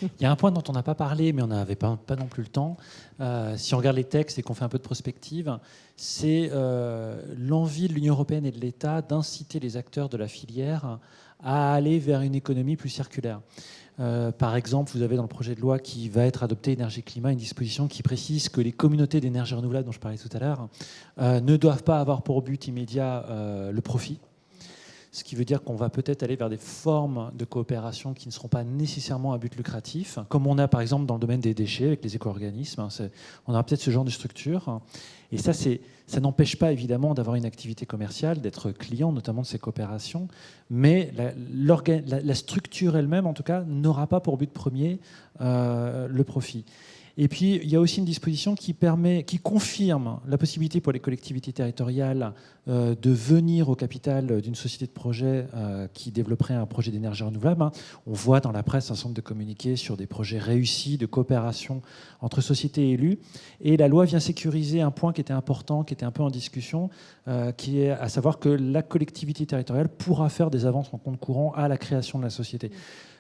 Il y a un point dont on n'a pas parlé, mais on n'avait pas non plus le temps. Si on regarde les textes et qu'on fait un peu de prospective, c'est l'envie de l'Union européenne et de l'État d'inciter les acteurs de la filière à aller vers une économie plus circulaire. Par exemple, vous avez dans le projet de loi qui va être adopté énergie-climat une disposition qui précise que les communautés d'énergie renouvelable dont je parlais tout à l'heure ne doivent pas avoir pour but immédiat le profit. Ce qui veut dire qu'on va peut-être aller vers des formes de coopération qui ne seront pas nécessairement à but lucratif, comme on a par exemple dans le domaine des déchets avec les éco-organismes. On aura peut-être ce genre de structure. Et ça n'empêche pas évidemment d'avoir une activité commerciale, d'être client notamment de ces coopérations, mais la structure elle-même, en tout cas, n'aura pas pour but premier le profit. Et puis, il y a aussi une disposition qui confirme la possibilité pour les collectivités territoriales de venir au capital d'une société de projet qui développerait un projet d'énergie renouvelable. On voit dans la presse un certain nombre de communiqués sur des projets réussis de coopération entre sociétés et élus. Et la loi vient sécuriser un point qui était important, qui était un peu en discussion, qui est à savoir que la collectivité territoriale pourra faire des avances en compte courant à la création de la société.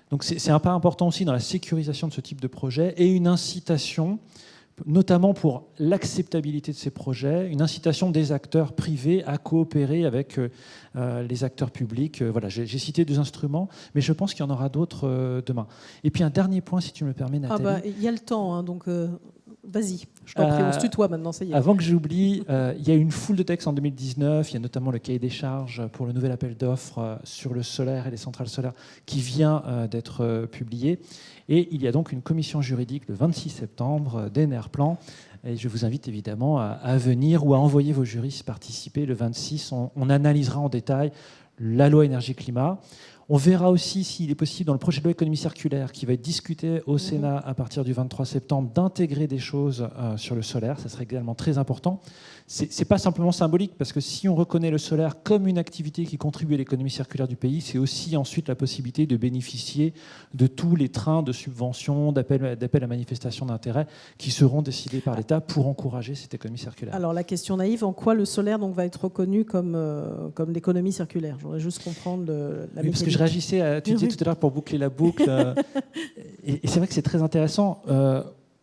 Donc c'est un pas important aussi dans la sécurisation de ce type de projet et une incitation, notamment pour l'acceptabilité de ces projets, une incitation des acteurs privés à coopérer avec les acteurs publics. Voilà, j'ai cité 2 instruments, mais je pense qu'il y en aura d'autres demain. Et puis un dernier point, si tu me le permets, Nathalie. Il y a le temps, hein, donc vas-y, je t'en prie, on se tutoie maintenant, ça y est. Avant que j'oublie, il y a eu une foule de textes en 2019, il y a notamment le cahier des charges pour le nouvel appel d'offres sur le solaire et les centrales solaires qui vient d'être publié. Et il y a donc une commission juridique le 26 septembre d'Enerplan. Et je vous invite évidemment à venir ou à envoyer vos juristes participer le 26. On analysera en détail la loi énergie-climat. On verra aussi s'il est possible, dans le projet de loi économie circulaire qui va être discuté au Sénat à partir du 23 septembre, d'intégrer des choses sur le solaire. Ça serait également très important. Ce n'est pas simplement symbolique, parce que si on reconnaît le solaire comme une activité qui contribue à l'économie circulaire du pays, c'est aussi ensuite la possibilité de bénéficier de tous les trains de subventions, d'appel à manifestation d'intérêt qui seront décidés par l'État pour encourager cette économie circulaire. Alors la question naïve, en quoi le solaire donc, va être reconnu comme l'économie circulaire? Je voudrais juste comprendre la parce que je réagissais, tu disais tout à l'heure pour boucler la boucle, et c'est vrai que c'est très intéressant.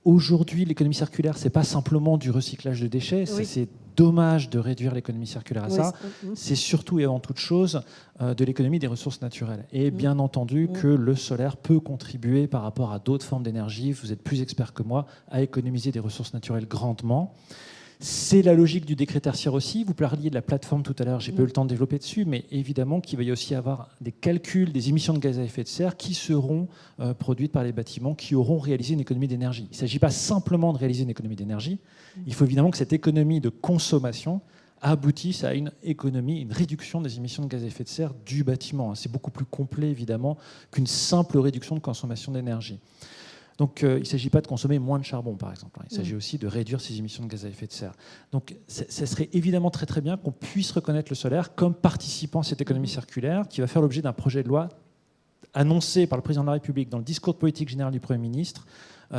Aujourd'hui, l'économie circulaire, ce n'est pas simplement du recyclage de déchets, c'est dommage de réduire l'économie circulaire à ça. C'est surtout et avant toute chose de l'économie des ressources naturelles. Et bien entendu que le solaire peut contribuer par rapport à d'autres formes d'énergie, vous êtes plus expert que moi, à économiser des ressources naturelles grandement. C'est la logique du décret tertiaire aussi. Vous parliez de la plateforme tout à l'heure, j'ai pas eu le temps de développer dessus, mais évidemment qu'il va y aussi avoir des calculs des émissions de gaz à effet de serre qui seront produites par les bâtiments qui auront réalisé une économie d'énergie. Il ne s'agit pas simplement de réaliser une économie d'énergie, il faut évidemment que cette économie de consommation aboutissent à une économie, une réduction des émissions de gaz à effet de serre du bâtiment. C'est beaucoup plus complet, évidemment, qu'une simple réduction de consommation d'énergie. Donc, il ne s'agit pas de consommer moins de charbon, par exemple. Il s'agit aussi de réduire ces émissions de gaz à effet de serre. Donc, ça serait évidemment très, très bien qu'on puisse reconnaître le solaire comme participant à cette économie circulaire qui va faire l'objet d'un projet de loi annoncé par le président de la République dans le discours de politique générale du Premier ministre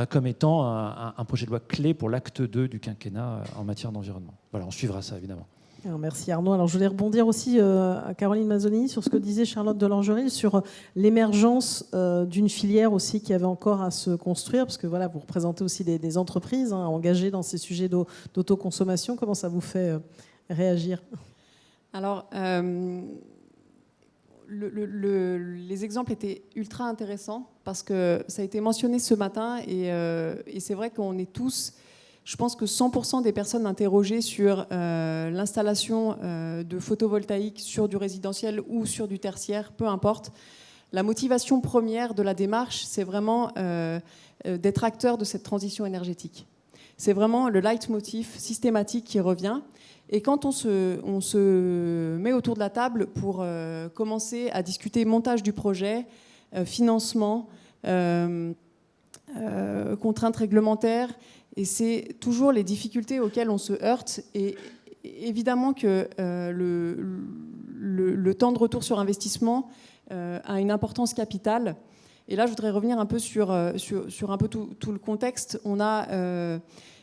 comme étant un projet de loi clé pour l'acte 2 du quinquennat en matière d'environnement. Voilà, on suivra ça, évidemment. Alors, merci Arnaud. Alors, je voulais rebondir aussi à Caroline Mazzolini sur ce que disait Charlotte Delangeril sur l'émergence d'une filière aussi qui avait encore à se construire, parce que voilà, vous représentez aussi des entreprises engagées dans ces sujets d'autoconsommation. Comment ça vous fait réagir ? Alors, les exemples étaient ultra intéressants parce que ça a été mentionné ce matin et c'est vrai qu'on est tous... Je pense que 100% des personnes interrogées sur l'installation de photovoltaïque sur du résidentiel ou sur du tertiaire, peu importe, la motivation première de la démarche, c'est vraiment d'être acteur de cette transition énergétique. C'est vraiment le leitmotiv systématique qui revient. Et quand on se met autour de la table pour commencer à discuter montage du projet, financement, contraintes réglementaires, et c'est toujours les difficultés auxquelles on se heurte. Et évidemment que le temps de retour sur investissement a une importance capitale. Et là, je voudrais revenir un peu sur un peu tout le contexte.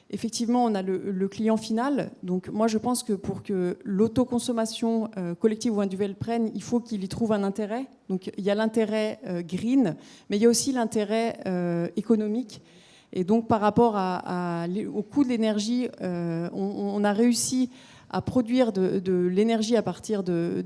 Effectivement, on a le client final. Donc moi, je pense que pour que l'autoconsommation collective ou individuelle prenne, il faut qu'il y trouve un intérêt. Donc il y a l'intérêt green, mais il y a aussi l'intérêt économique. Et donc par rapport au coût de l'énergie, on a réussi à produire de l'énergie à partir de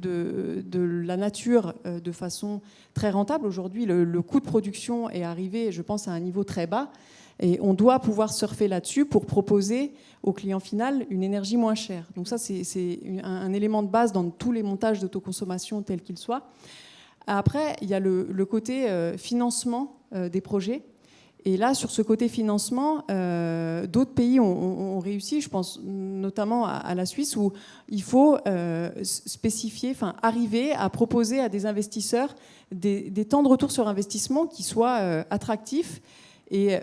la nature de façon très rentable. Aujourd'hui, le coût de production est arrivé, je pense, à un niveau très bas. Et on doit pouvoir surfer là-dessus pour proposer au client final une énergie moins chère. Donc ça, c'est un élément de base dans tous les montages d'autoconsommation tels qu'ils soient. Après, il y a le côté financement des projets. Et là, sur ce côté financement, d'autres pays ont réussi. Je pense notamment à la Suisse, où il faut arriver à proposer à des investisseurs des temps de retour sur investissement qui soient attractifs. Et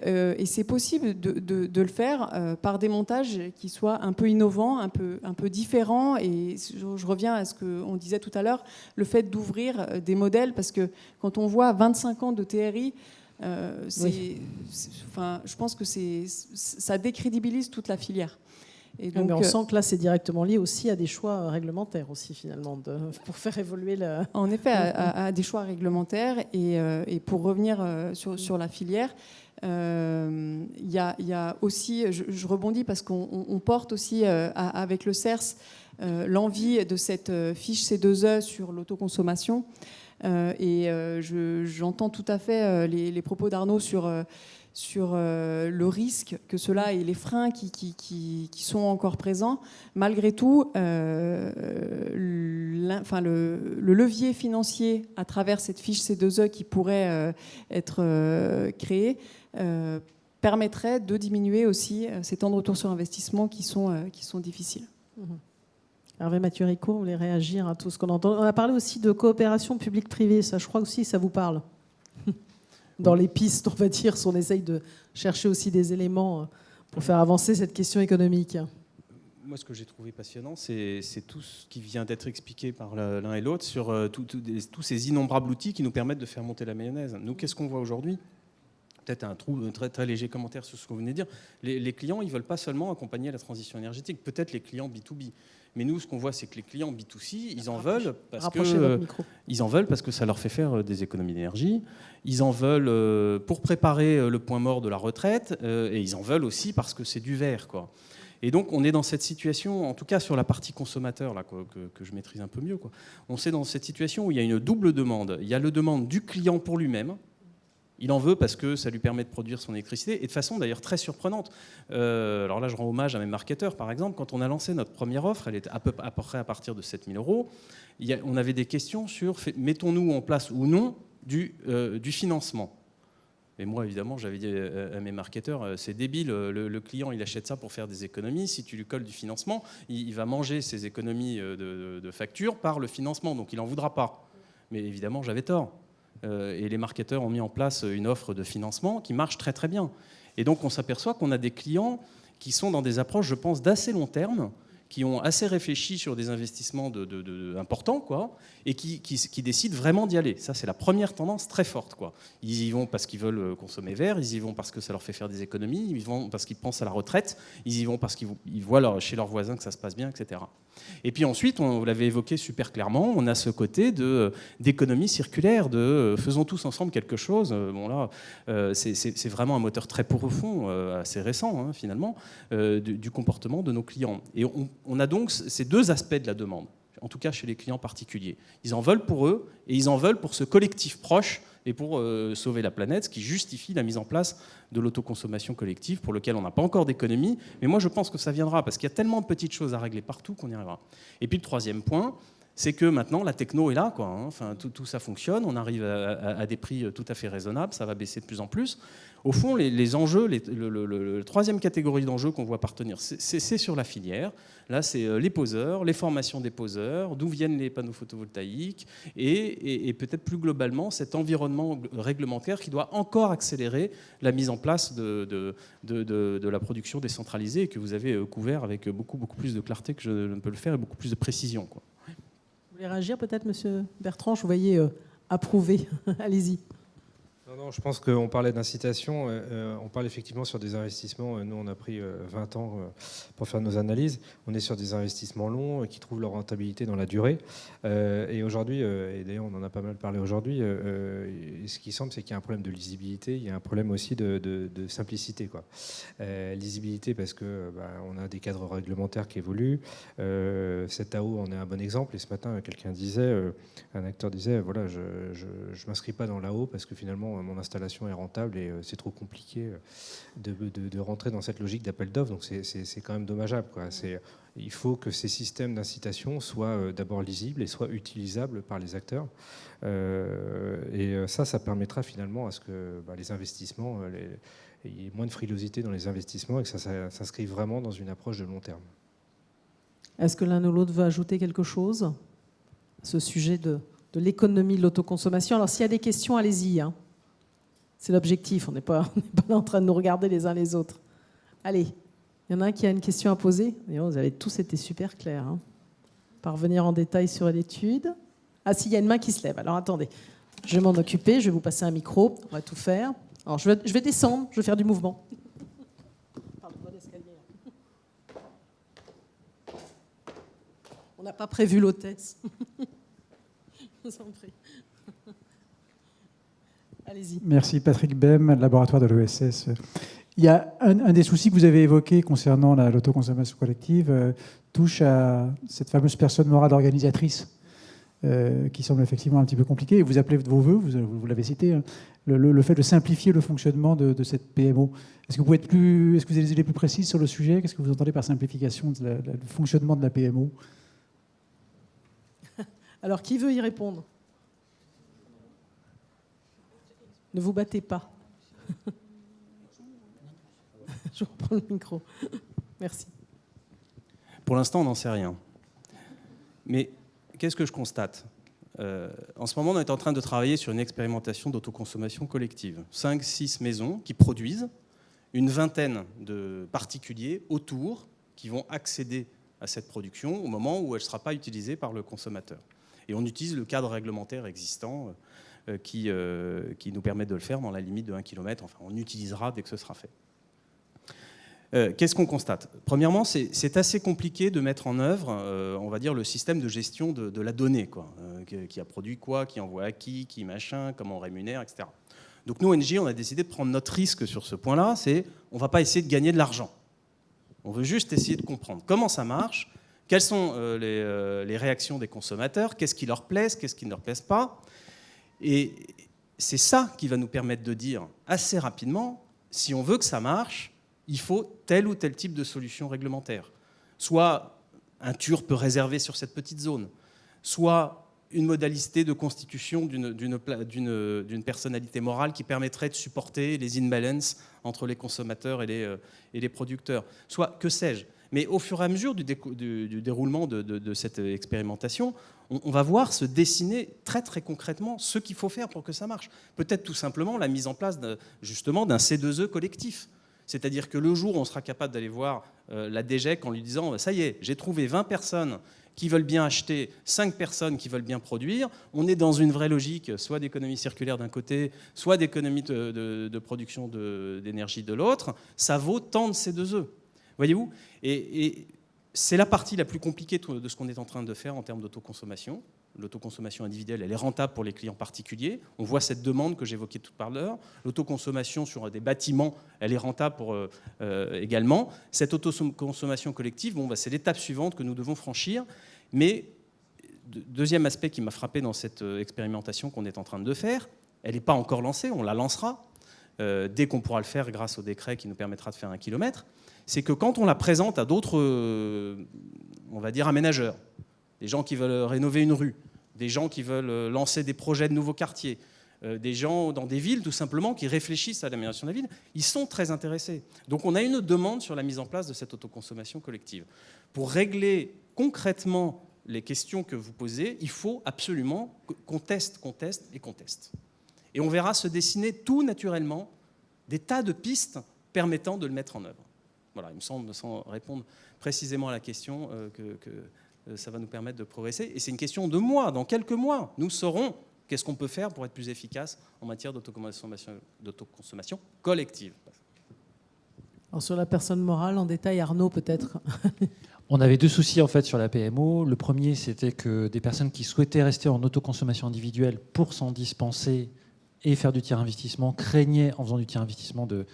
c'est possible de le faire par des montages qui soient un peu innovants, un peu différents. Et je reviens à ce qu'on disait tout à l'heure, le fait d'ouvrir des modèles, parce que quand on voit 25 ans de TRI, je pense que ça décrédibilise toute la filière. Et donc, mais on sent que là, c'est directement lié aussi à des choix réglementaires aussi, finalement, pour faire évoluer le... En effet, à des choix réglementaires. Et pour revenir sur la filière, il y a aussi, je rebondis parce qu'on porte aussi avec le CERS l'envie de cette fiche C2E sur l'autoconsommation. Et j'entends tout à fait les propos d'Arnaud sur le risque que cela et les freins qui sont encore présents. Malgré tout, le levier financier à travers cette fiche C2E qui pourrait être créée permettrait de diminuer aussi ces temps de retour sur investissement qui sont difficiles. Hervé Mathieu-Rico, vous voulez réagir à tout ce qu'on entend. On a parlé aussi de coopération publique-privée, ça je crois aussi ça vous parle. Dans les pistes, on va dire, on essaye de chercher aussi des éléments pour faire avancer cette question économique. Moi, ce que j'ai trouvé passionnant, c'est tout ce qui vient d'être expliqué par l'un et l'autre sur tous ces innombrables outils qui nous permettent de faire monter la mayonnaise. Nous, qu'est-ce qu'on voit aujourd'hui ? Peut-être un très, très léger commentaire sur ce que vous venez de dire. Les clients, ils ne veulent pas seulement accompagner la transition énergétique, peut-être les clients B2B. Mais nous, ce qu'on voit, c'est que les clients B2C, ils en veulent parce que ça leur fait faire des économies d'énergie. Ils en veulent pour préparer le point mort de la retraite. Et ils en veulent aussi parce que c'est du vert, quoi. Et donc, on est dans cette situation, en tout cas sur la partie consommateur, là, que je maîtrise un peu mieux, quoi. On est dans cette situation où il y a une double demande. Il y a la demande du client pour lui-même, Il en veut parce que ça lui permet de produire son électricité, et de façon d'ailleurs très surprenante. Alors là, je rends hommage à mes marketeurs, par exemple. Quand on a lancé notre première offre, elle était à peu près à partir de 7 000 €. On avait des questions sur mettons-nous en place ou non du financement. Et moi, évidemment, j'avais dit à mes marketeurs, c'est débile, le client, il achète ça pour faire des économies. Si tu lui colles du financement, il va manger ses économies de facture par le financement, donc il n'en voudra pas. Mais évidemment, j'avais tort. Et les marketeurs ont mis en place une offre de financement qui marche très très bien. Et donc on s'aperçoit qu'on a des clients qui sont dans des approches, je pense, d'assez long terme, qui ont assez réfléchi sur des investissements importants, quoi, et qui décident vraiment d'y aller. Ça, c'est la première tendance très forte, quoi. Ils y vont parce qu'ils veulent consommer vert, ils y vont parce que ça leur fait faire des économies, ils y vont parce qu'ils pensent à la retraite, ils y vont parce qu'ils voient chez leurs voisins que ça se passe bien, etc. Et puis ensuite, vous l'avez évoqué super clairement, on a ce côté d'économie circulaire, de faisons tous ensemble quelque chose. Bon là, c'est vraiment un moteur très profond, assez récent, hein, finalement, du comportement de nos clients. Et on a donc ces deux aspects de la demande, en tout cas chez les clients particuliers. Ils en veulent pour eux et ils en veulent pour ce collectif proche et pour sauver la planète, ce qui justifie la mise en place de l'autoconsommation collective pour lequel on n'a pas encore d'économie. Mais moi, je pense que ça viendra parce qu'il y a tellement de petites choses à régler partout qu'on y arrivera. Et puis le troisième point, c'est que maintenant, la techno est là, quoi, hein. Enfin, tout ça fonctionne, on arrive à des prix tout à fait raisonnables, ça va baisser de plus en plus. Au fond, les enjeux, la troisième catégorie d'enjeux qu'on voit appartenir, c'est sur la filière. Là, c'est les poseurs, les formations des poseurs, d'où viennent les panneaux photovoltaïques, et peut-être plus globalement, cet environnement réglementaire qui doit encore accélérer la mise en place de la production décentralisée, et que vous avez couvert avec beaucoup plus de clarté que je ne peux le faire, et beaucoup plus de précision, quoi. Vous voulez réagir peut-être, Monsieur Bertrand? Je vous voyais approuver. Allez-y. Non, je pense qu'on parlait d'incitation, on parle effectivement sur des investissements. Nous, on a pris 20 ans pour faire nos analyses. On est sur des investissements longs qui trouvent leur rentabilité dans la durée. Et aujourd'hui, et d'ailleurs on en a pas mal parlé aujourd'hui, ce qui semble, c'est qu'il y a un problème de lisibilité, il y a un problème aussi de simplicité, quoi. Lisibilité parce que on a des cadres réglementaires qui évoluent. Cet AO en est un bon exemple. Et ce matin, quelqu'un disait, un acteur disait, voilà, je m'inscris pas dans l'AO parce que finalement mon installation est rentable et c'est trop compliqué de rentrer dans cette logique d'appel d'offres. Donc c'est quand même dommageable, quoi. Il faut que ces systèmes d'incitation soient d'abord lisibles et soient utilisables par les acteurs. Et ça permettra finalement à ce que les investissements, il y ait moins de frilosité dans les investissements et que ça s'inscrive vraiment dans une approche de long terme. Est-ce que l'un ou l'autre veut ajouter quelque chose à ce sujet de l'économie de l'autoconsommation? Alors s'il y a des questions, allez-y, hein. C'est l'objectif, on n'est pas là en train de nous regarder les uns les autres. Allez, il y en a un qui a une question à poser. Vous avez tous été super clairs, hein. Pas revenir en détail sur l'étude. Ah si, il y a une main qui se lève. Alors attendez, je vais m'en occuper, je vais vous passer un micro, on va tout faire. Alors je vais descendre, je vais faire du mouvement. Pardon, bon escalier. On n'a pas prévu l'hôtesse. Je vous en prie. Allez-y. Merci. Patrick Bem, laboratoire de l'ESS. Il y a un des soucis que vous avez évoqué concernant l'autoconsommation collective touche à cette fameuse personne morale organisatrice qui semble effectivement un petit peu compliquée. Vous appelez de vos voeux, vous l'avez cité, hein, le fait de simplifier le fonctionnement de cette PMO. Est-ce que vous êtes plus précis sur le sujet? Qu'est-ce que vous entendez par simplification du fonctionnement de la PMO? Alors, qui veut y répondre? Ne vous battez pas. Je reprends le micro. Merci. Pour l'instant, on n'en sait rien. Mais qu'est-ce que je constate? En ce moment, on est en train de travailler sur une expérimentation d'autoconsommation collective. 5-6 maisons qui produisent, une vingtaine de particuliers autour qui vont accéder à cette production au moment où elle ne sera pas utilisée par le consommateur. Et on utilise le cadre réglementaire existant qui nous permet de le faire dans la limite de 1 km. Enfin, on utilisera dès que ce sera fait. Qu'est-ce qu'on constate? Premièrement, c'est assez compliqué de mettre en œuvre, on va dire, le système de gestion de la donnée, quoi. Qui a produit quoi, qui envoie à qui machin, comment on rémunère, etc. Donc nous, ONG, on a décidé de prendre notre risque sur ce point-là, on ne va pas essayer de gagner de l'argent. On veut juste essayer de comprendre comment ça marche, quelles sont les réactions des consommateurs, qu'est-ce qui leur plaise, qu'est-ce qui ne leur plaise pas. Et c'est ça qui va nous permettre de dire assez rapidement, si on veut que ça marche, il faut tel ou tel type de solution réglementaire. Soit un TURP réservé sur cette petite zone, soit une modalité de constitution d'une personnalité morale qui permettrait de supporter les imbalances entre les consommateurs et les producteurs. Soit, que sais-je. Mais au fur et à mesure du déroulement de cette expérimentation, on va voir se dessiner très très concrètement ce qu'il faut faire pour que ça marche. Peut-être tout simplement la mise en place justement d'un C2E collectif. C'est-à-dire que le jour où on sera capable d'aller voir la DGEC en lui disant « ça y est, j'ai trouvé 20 personnes qui veulent bien acheter, 5 personnes qui veulent bien produire », on est dans une vraie logique, soit d'économie circulaire d'un côté, soit d'économie de production d'énergie de l'autre, ça vaut tant de C2E. Voyez-vous ? Et c'est la partie la plus compliquée de ce qu'on est en train de faire en termes d'autoconsommation. L'autoconsommation individuelle, elle est rentable pour les clients particuliers. On voit cette demande que j'évoquais tout à l'heure. L'autoconsommation sur des bâtiments, elle est rentable également. Cette autoconsommation collective, c'est l'étape suivante que nous devons franchir. Mais deuxième aspect qui m'a frappé dans cette expérimentation qu'on est en train de faire, elle n'est pas encore lancée, on la lancera dès qu'on pourra le faire grâce au décret qui nous permettra de faire 1 kilomètre. C'est que quand on la présente à d'autres, on va dire, aménageurs, des gens qui veulent rénover une rue, des gens qui veulent lancer des projets de nouveaux quartiers, des gens dans des villes, tout simplement, qui réfléchissent à l'amélioration de la ville, ils sont très intéressés. Donc on a une demande sur la mise en place de cette autoconsommation collective. Pour régler concrètement les questions que vous posez, il faut absolument qu'on teste. Et on verra se dessiner tout naturellement des tas de pistes permettant de le mettre en œuvre. Voilà, il me semble, sans répondre précisément à la question, que ça va nous permettre de progresser. Et c'est une question de mois. Dans quelques mois, nous saurons qu'est-ce qu'on peut faire pour être plus efficace en matière d'autoconsommation collective. Alors sur la personne morale, en détail, Arnaud, peut-être. On avait 2 soucis en fait sur la PMO. Le premier, c'était que des personnes qui souhaitaient rester en autoconsommation individuelle pour s'en dispenser et faire du tiers investissement craignaient, en faisant du tiers investissement, de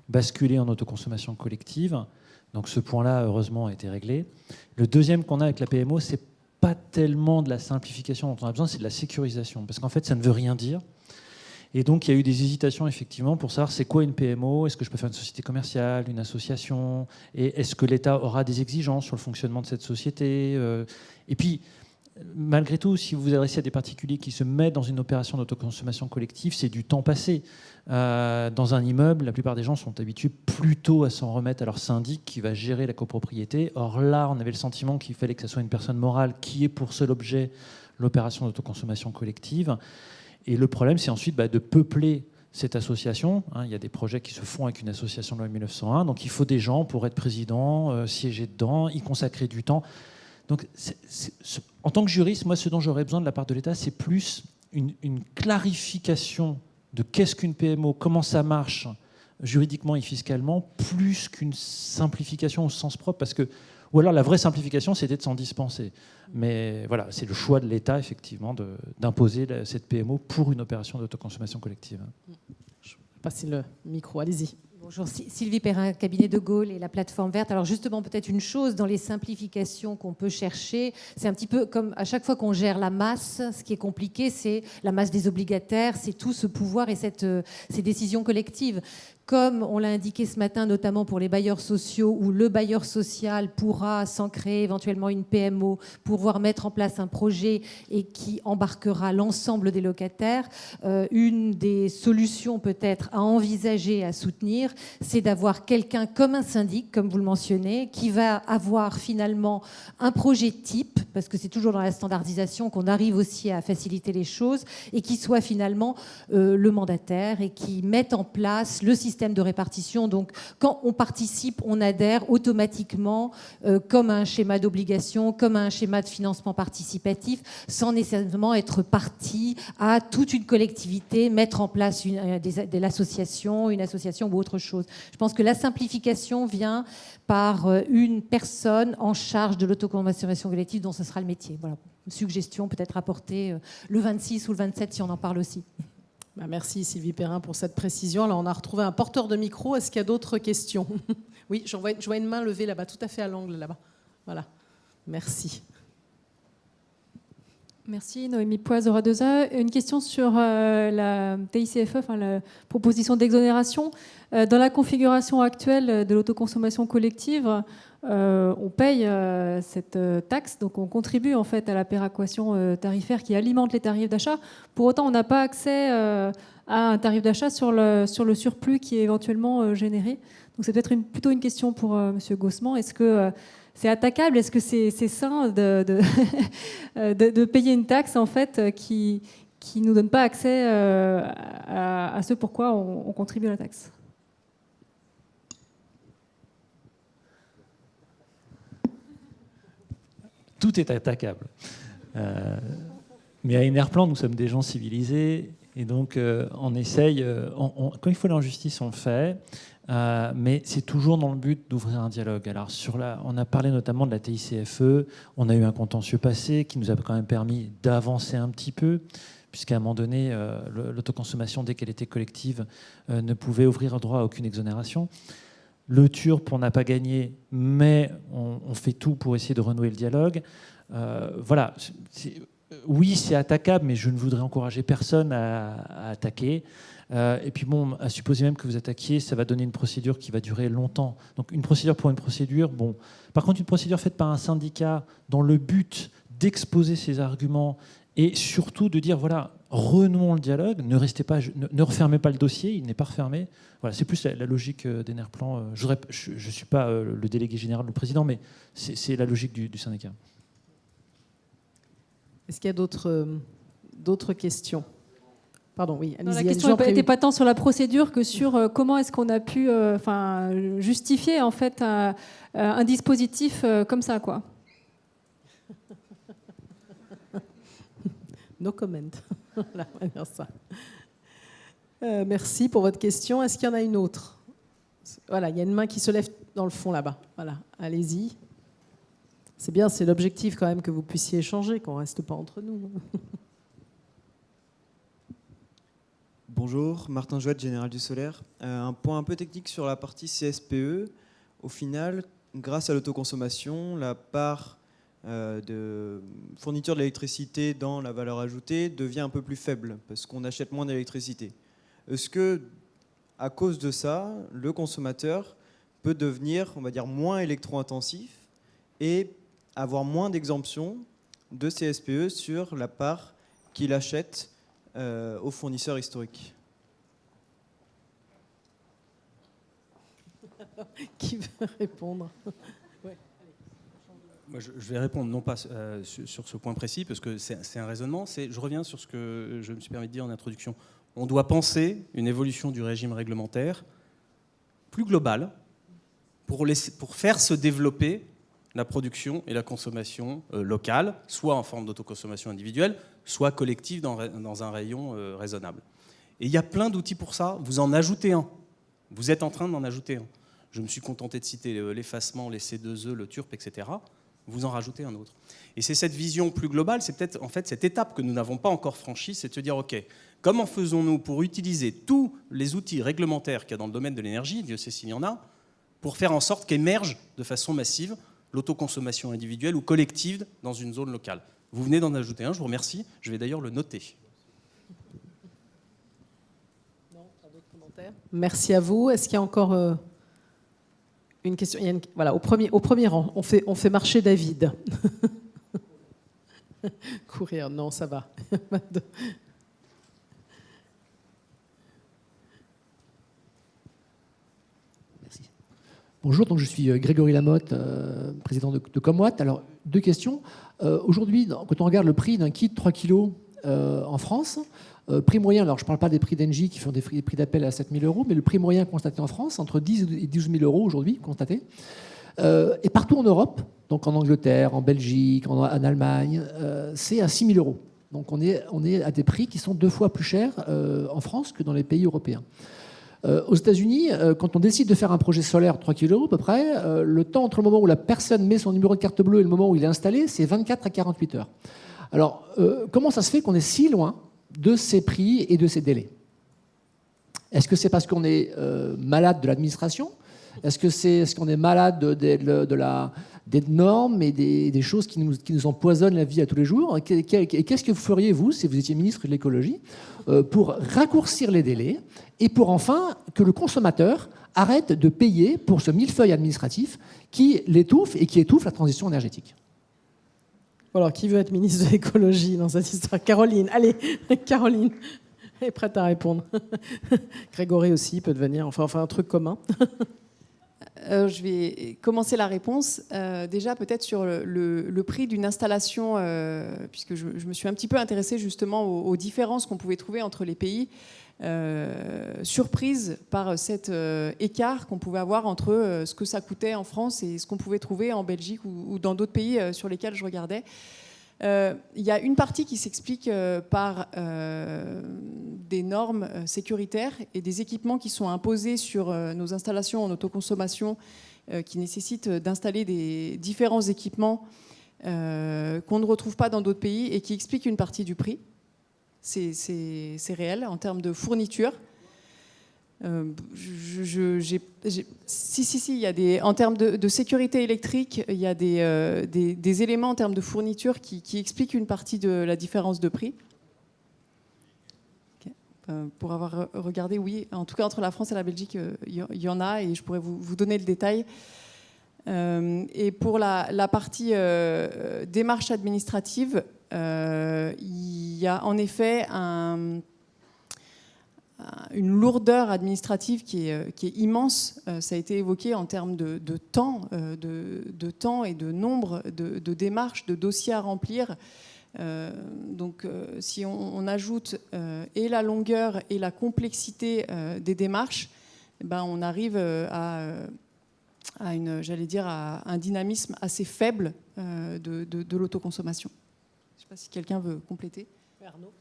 basculer en autoconsommation collective. Donc ce point-là, heureusement, a été réglé. Le deuxième qu'on a avec la PMO, c'est pas tellement de la simplification dont on a besoin, c'est de la sécurisation. Parce qu'en fait, ça ne veut rien dire. Et donc, il y a eu des hésitations, effectivement, pour savoir c'est quoi une PMO, est-ce que je peux faire une société commerciale, une association, et est-ce que l'État aura des exigences sur le fonctionnement de cette société. Et puis, malgré tout, si vous vous adressez à des particuliers qui se mettent dans une opération d'autoconsommation collective, c'est du temps passé. Dans un immeuble, la plupart des gens sont habitués plutôt à s'en remettre à leur syndic qui va gérer la copropriété. Or là, on avait le sentiment qu'il fallait que ce soit une personne morale qui ait pour seul objet l'opération d'autoconsommation collective. Et le problème, c'est ensuite de peupler cette association. Il y a des projets qui se font avec une association de loi 1901, donc il faut des gens pour être président, siéger dedans, y consacrer du temps. Donc, en tant que juriste, moi, ce dont j'aurais besoin de la part de l'État, c'est plus une clarification de qu'est-ce qu'une PMO, comment ça marche juridiquement et fiscalement, plus qu'une simplification au sens propre, parce que, ou alors la vraie simplification, c'était de s'en dispenser. Mais voilà, c'est le choix de l'État, effectivement, d'imposer cette PMO pour une opération d'autoconsommation collective. Je vais passer le micro, allez-y. Bonjour, Sylvie Perrin, cabinet de Gaulle et la plateforme verte. Alors justement, peut-être une chose dans les simplifications qu'on peut chercher, c'est un petit peu comme à chaque fois qu'on gère la masse, ce qui est compliqué, c'est la masse des obligataires, c'est tout ce pouvoir et ces décisions collectives. Comme on l'a indiqué ce matin, notamment pour les bailleurs sociaux, où le bailleur social pourra, sans créer éventuellement une PMO, pouvoir mettre en place un projet et qui embarquera l'ensemble des locataires, une des solutions peut-être à envisager, à soutenir, c'est d'avoir quelqu'un comme un syndic, comme vous le mentionnez, qui va avoir finalement un projet type, parce que c'est toujours dans la standardisation qu'on arrive aussi à faciliter les choses, et qui soit finalement le mandataire et qui mette en place le système de répartition. Donc, quand on participe, on adhère automatiquement comme à un schéma d'obligation, comme à un schéma de financement participatif, sans nécessairement être partie à toute une collectivité, mettre en place une association ou autre chose. Je pense que la simplification vient par une personne en charge de l'autoconsommation collective dont ce sera le métier. Voilà. Une suggestion peut-être apportée le 26 ou le 27 si on en parle aussi. Merci Sylvie Perrin pour cette précision. Là, on a retrouvé un porteur de micro. Est-ce qu'il y a d'autres questions? Oui, je vois une main levée là-bas, tout à fait à l'angle là-bas. Voilà. Merci. Merci, Noémie Poise, Oradosa. Une question sur la TICFE, enfin la proposition d'exonération. Dans la configuration actuelle de l'autoconsommation collective, on paye cette taxe, donc on contribue en fait à la péréquation tarifaire qui alimente les tarifs d'achat. Pour autant, on n'a pas accès à un tarif d'achat sur le surplus qui est éventuellement généré. Donc c'est peut-être plutôt une question pour Monsieur Gaussement. Est-ce que c'est attaquable? Est-ce que c'est sain de payer une taxe en fait qui nous donne pas accès à ce pourquoi on contribue à la taxe? Tout est attaquable. Mais à Enerplan, nous sommes des gens civilisés et donc on essaye. Quand il faut aller en justice, on le fait. Mais c'est toujours dans le but d'ouvrir un dialogue. Alors on a parlé notamment de la TICFE, on a eu un contentieux passé qui nous a quand même permis d'avancer un petit peu, puisqu'à un moment donné, l'autoconsommation, dès qu'elle était collective, ne pouvait ouvrir droit à aucune exonération. Le TURP, on n'a pas gagné, mais on fait tout pour essayer de renouer le dialogue. Voilà. Oui, c'est attaquable, mais je ne voudrais encourager personne à attaquer. Et puis bon, à supposer même que vous attaquiez, ça va donner une procédure qui va durer longtemps. Donc une procédure pour une procédure, bon. Par contre, une procédure faite par un syndicat dans le but d'exposer ses arguments et surtout de dire, voilà, renouons le dialogue, ne refermez pas le dossier, il n'est pas refermé. Voilà, c'est plus la logique d'Enerplan. Je ne suis pas le délégué général ou le président, mais c'est la logique du syndicat. Est-ce qu'il y a d'autres questions? Pardon, oui. La question n'était pas tant sur la procédure que sur comment est-ce qu'on a pu justifier en fait un dispositif comme ça, quoi. No comment. Voilà, on va dire ça. Merci pour votre question. Est-ce qu'il y en a une autre? Voilà, il y a une main qui se lève dans le fond là-bas. Voilà, allez-y. C'est bien, c'est l'objectif quand même que vous puissiez échanger, qu'on ne reste pas entre nous. Bonjour, Martin Jouette, Général du Solaire. Un point un peu technique sur la partie CSPE. Au final, grâce à l'autoconsommation, la part de fourniture de l'électricité dans la valeur ajoutée devient un peu plus faible parce qu'on achète moins d'électricité. Est-ce que, à cause de ça, le consommateur peut devenir, on va dire, moins électro-intensif et avoir moins d'exemption de CSPE sur la part qu'il achète aux fournisseurs historiques? Qui veut répondre? Ouais. Moi, je vais répondre non pas sur ce point précis, parce que c'est un raisonnement. Je reviens sur ce que je me suis permis de dire en introduction. On doit penser une évolution du régime réglementaire plus globale pour faire se développer la production et la consommation locale, soit en forme d'autoconsommation individuelle, soit collective dans un rayon raisonnable. Et il y a plein d'outils pour ça. Vous en ajoutez un. Vous êtes en train d'en ajouter un. Je me suis contenté de citer l'effacement, les C2E, le TURP, etc. Vous en rajoutez un autre. Et c'est cette vision plus globale, c'est peut-être en fait cette étape que nous n'avons pas encore franchie, c'est de se dire, OK, comment faisons-nous pour utiliser tous les outils réglementaires qu'il y a dans le domaine de l'énergie, Dieu sait s'il y en a, pour faire en sorte qu'émerge de façon massive l'autoconsommation individuelle ou collective dans une zone locale. Vous venez d'en ajouter un, je vous remercie. Je vais d'ailleurs le noter. Non, pas d'autres commentaires. Merci à vous. Est-ce qu'il y a encore une question? Voilà, au premier rang, on fait marcher David. Courir, non, ça va. Bonjour, donc je suis Grégory Lamotte, président de Comwatt. Alors, deux questions. Aujourd'hui, quand on regarde le prix d'un kit 3 kg en France, prix moyen, alors je ne parle pas des prix d'Engie qui font des prix d'appel à 7 000 €, mais le prix moyen constaté en France, entre 10 et 12 000 € aujourd'hui, constaté. Et partout en Europe, donc en Angleterre, en Belgique, en Allemagne, c'est à 6 000 €. Donc on est à des prix qui sont 2 fois plus chers en France que dans les pays européens. Aux États-Unis, quand on décide de faire un projet solaire 3 kg à peu près, le temps entre le moment où la personne met son numéro de carte bleue et le moment où il est installé, c'est 24 à 48 heures. Alors, comment ça se fait qu'on est si loin de ces prix et de ces délais? Est-ce que c'est parce qu'on est malade de l'administration? Est-ce qu'on est malade des normes et des choses qui nous empoisonnent la vie à tous les jours? Et qu'est-ce que vous feriez, vous, si vous étiez ministre de l'écologie, pour raccourcir les délais et pour enfin que le consommateur arrête de payer pour ce millefeuille administratif qui l'étouffe et qui étouffe la transition énergétique? Alors, qui veut être ministre de l'écologie dans cette histoire? Caroline, allez, Caroline est prête à répondre. Grégory aussi peut devenir, enfin un truc commun. Je vais commencer la réponse. Déjà, peut-être sur le prix d'une installation, puisque je me suis un petit peu intéressée justement aux différences qu'on pouvait trouver entre les pays. Surprise par cet écart qu'on pouvait avoir entre ce que ça coûtait en France et ce qu'on pouvait trouver en Belgique ou dans d'autres pays sur lesquels je regardais. Il y a une partie qui s'explique par des normes sécuritaires et des équipements qui sont imposés sur nos installations en autoconsommation qui nécessitent d'installer des différents équipements qu'on ne retrouve pas dans d'autres pays et qui expliquent une partie du prix. C'est réel en termes de fourniture. Il y a en termes de sécurité électrique, il y a des éléments en termes de fourniture qui expliquent une partie de la différence de prix. Okay. Pour avoir regardé, oui, en tout cas entre la France et la Belgique, il y en a et je pourrais vous donner le détail. Et pour la partie démarche administrative, il y a en effet une lourdeur administrative qui est immense. Ça a été évoqué en termes de temps, de temps et de nombre de démarches, de dossiers à remplir. Donc, si on ajoute et la longueur et la complexité des démarches, on arrive à un dynamisme assez faible de l'autoconsommation. Je ne sais pas si quelqu'un veut compléter. Arnaud,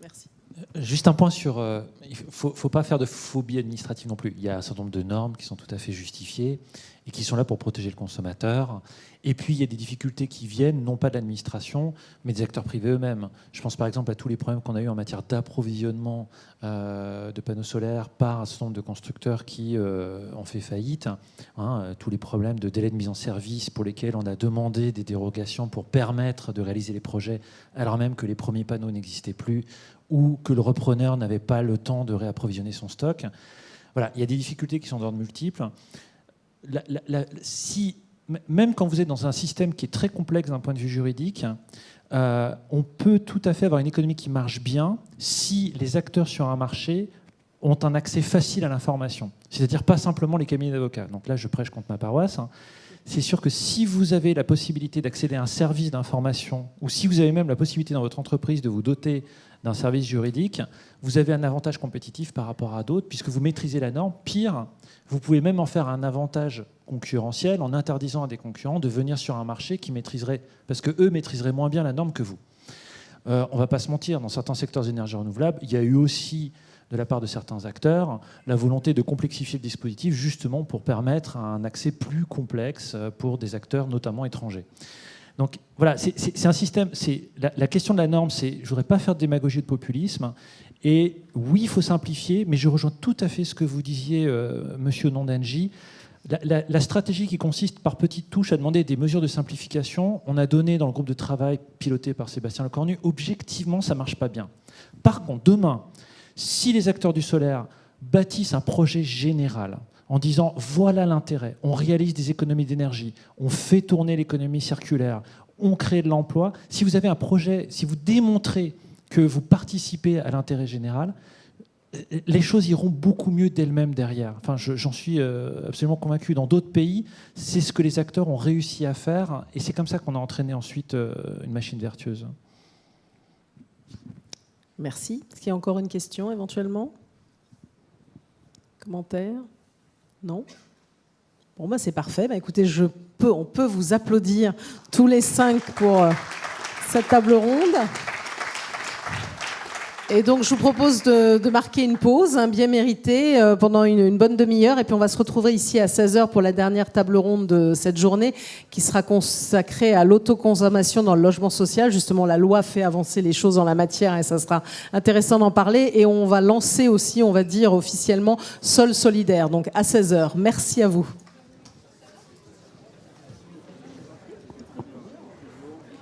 merci. Juste un point sur... il ne faut pas faire de phobie administrative non plus. Il y a un certain nombre de normes qui sont tout à fait justifiées et qui sont là pour protéger le consommateur. Et puis, il y a des difficultés qui viennent, non pas de l'administration, mais des acteurs privés eux-mêmes. Je pense par exemple à tous les problèmes qu'on a eu en matière d'approvisionnement de panneaux solaires par un certain nombre de constructeurs qui ont fait faillite. Tous les problèmes de délai de mise en service pour lesquels on a demandé des dérogations pour permettre de réaliser les projets, alors même que les premiers panneaux n'existaient plus ou que le repreneur n'avait pas le temps de réapprovisionner son stock. Voilà, il y a des difficultés qui sont d'ordre multiple. Même quand vous êtes dans un système qui est très complexe d'un point de vue juridique, on peut tout à fait avoir une économie qui marche bien si les acteurs sur un marché ont un accès facile à l'information. C'est-à-dire pas simplement les cabinets d'avocats. Donc là, je prêche contre ma paroisse. C'est sûr que si vous avez la possibilité d'accéder à un service d'information, ou si vous avez même la possibilité dans votre entreprise de vous doter d'un service juridique, vous avez un avantage compétitif par rapport à d'autres, puisque vous maîtrisez la norme. Pire, vous pouvez même en faire un avantage concurrentiel en interdisant à des concurrents de venir sur un marché qui maîtriserait, parce qu'eux maîtriseraient moins bien la norme que vous. On ne va pas se mentir, dans certains secteurs d'énergie renouvelable, il y a eu aussi, de la part de certains acteurs, la volonté de complexifier le dispositif justement pour permettre un accès plus complexe pour des acteurs, notamment étrangers. Donc voilà, c'est un système. La question de la norme, je ne voudrais pas faire de démagogie ou de populisme. Et oui, il faut simplifier, mais je rejoins tout à fait ce que vous disiez, monsieur Nondenji. La stratégie qui consiste par petites touches à demander des mesures de simplification, on a donné dans le groupe de travail piloté par Sébastien Lecornu, objectivement, ça ne marche pas bien. Par contre, demain, si les acteurs du solaire bâtissent un projet général en disant voilà l'intérêt, on réalise des économies d'énergie, on fait tourner l'économie circulaire, on crée de l'emploi, si vous avez un projet, si vous démontrez que vous participez à l'intérêt général, les choses iront beaucoup mieux d'elles-mêmes derrière. Enfin, j'en suis absolument convaincu. Dans d'autres pays, c'est ce que les acteurs ont réussi à faire et c'est comme ça qu'on a entraîné ensuite une machine vertueuse. Merci. Est-ce qu'il y a encore une question éventuellement? Commentaire? Non? Bon, bah, c'est parfait. Bah, écoutez, on peut vous applaudir tous les 5 pour cette table ronde. Et donc, je vous propose de marquer une pause, bien méritée, pendant une bonne demi-heure. Et puis, on va se retrouver ici à 16h pour la dernière table ronde de cette journée qui sera consacrée à l'autoconsommation dans le logement social. Justement, la loi fait avancer les choses en la matière et ça sera intéressant d'en parler. Et on va lancer aussi, on va dire officiellement, Sol solidaire. Donc, à 16h. Merci à vous.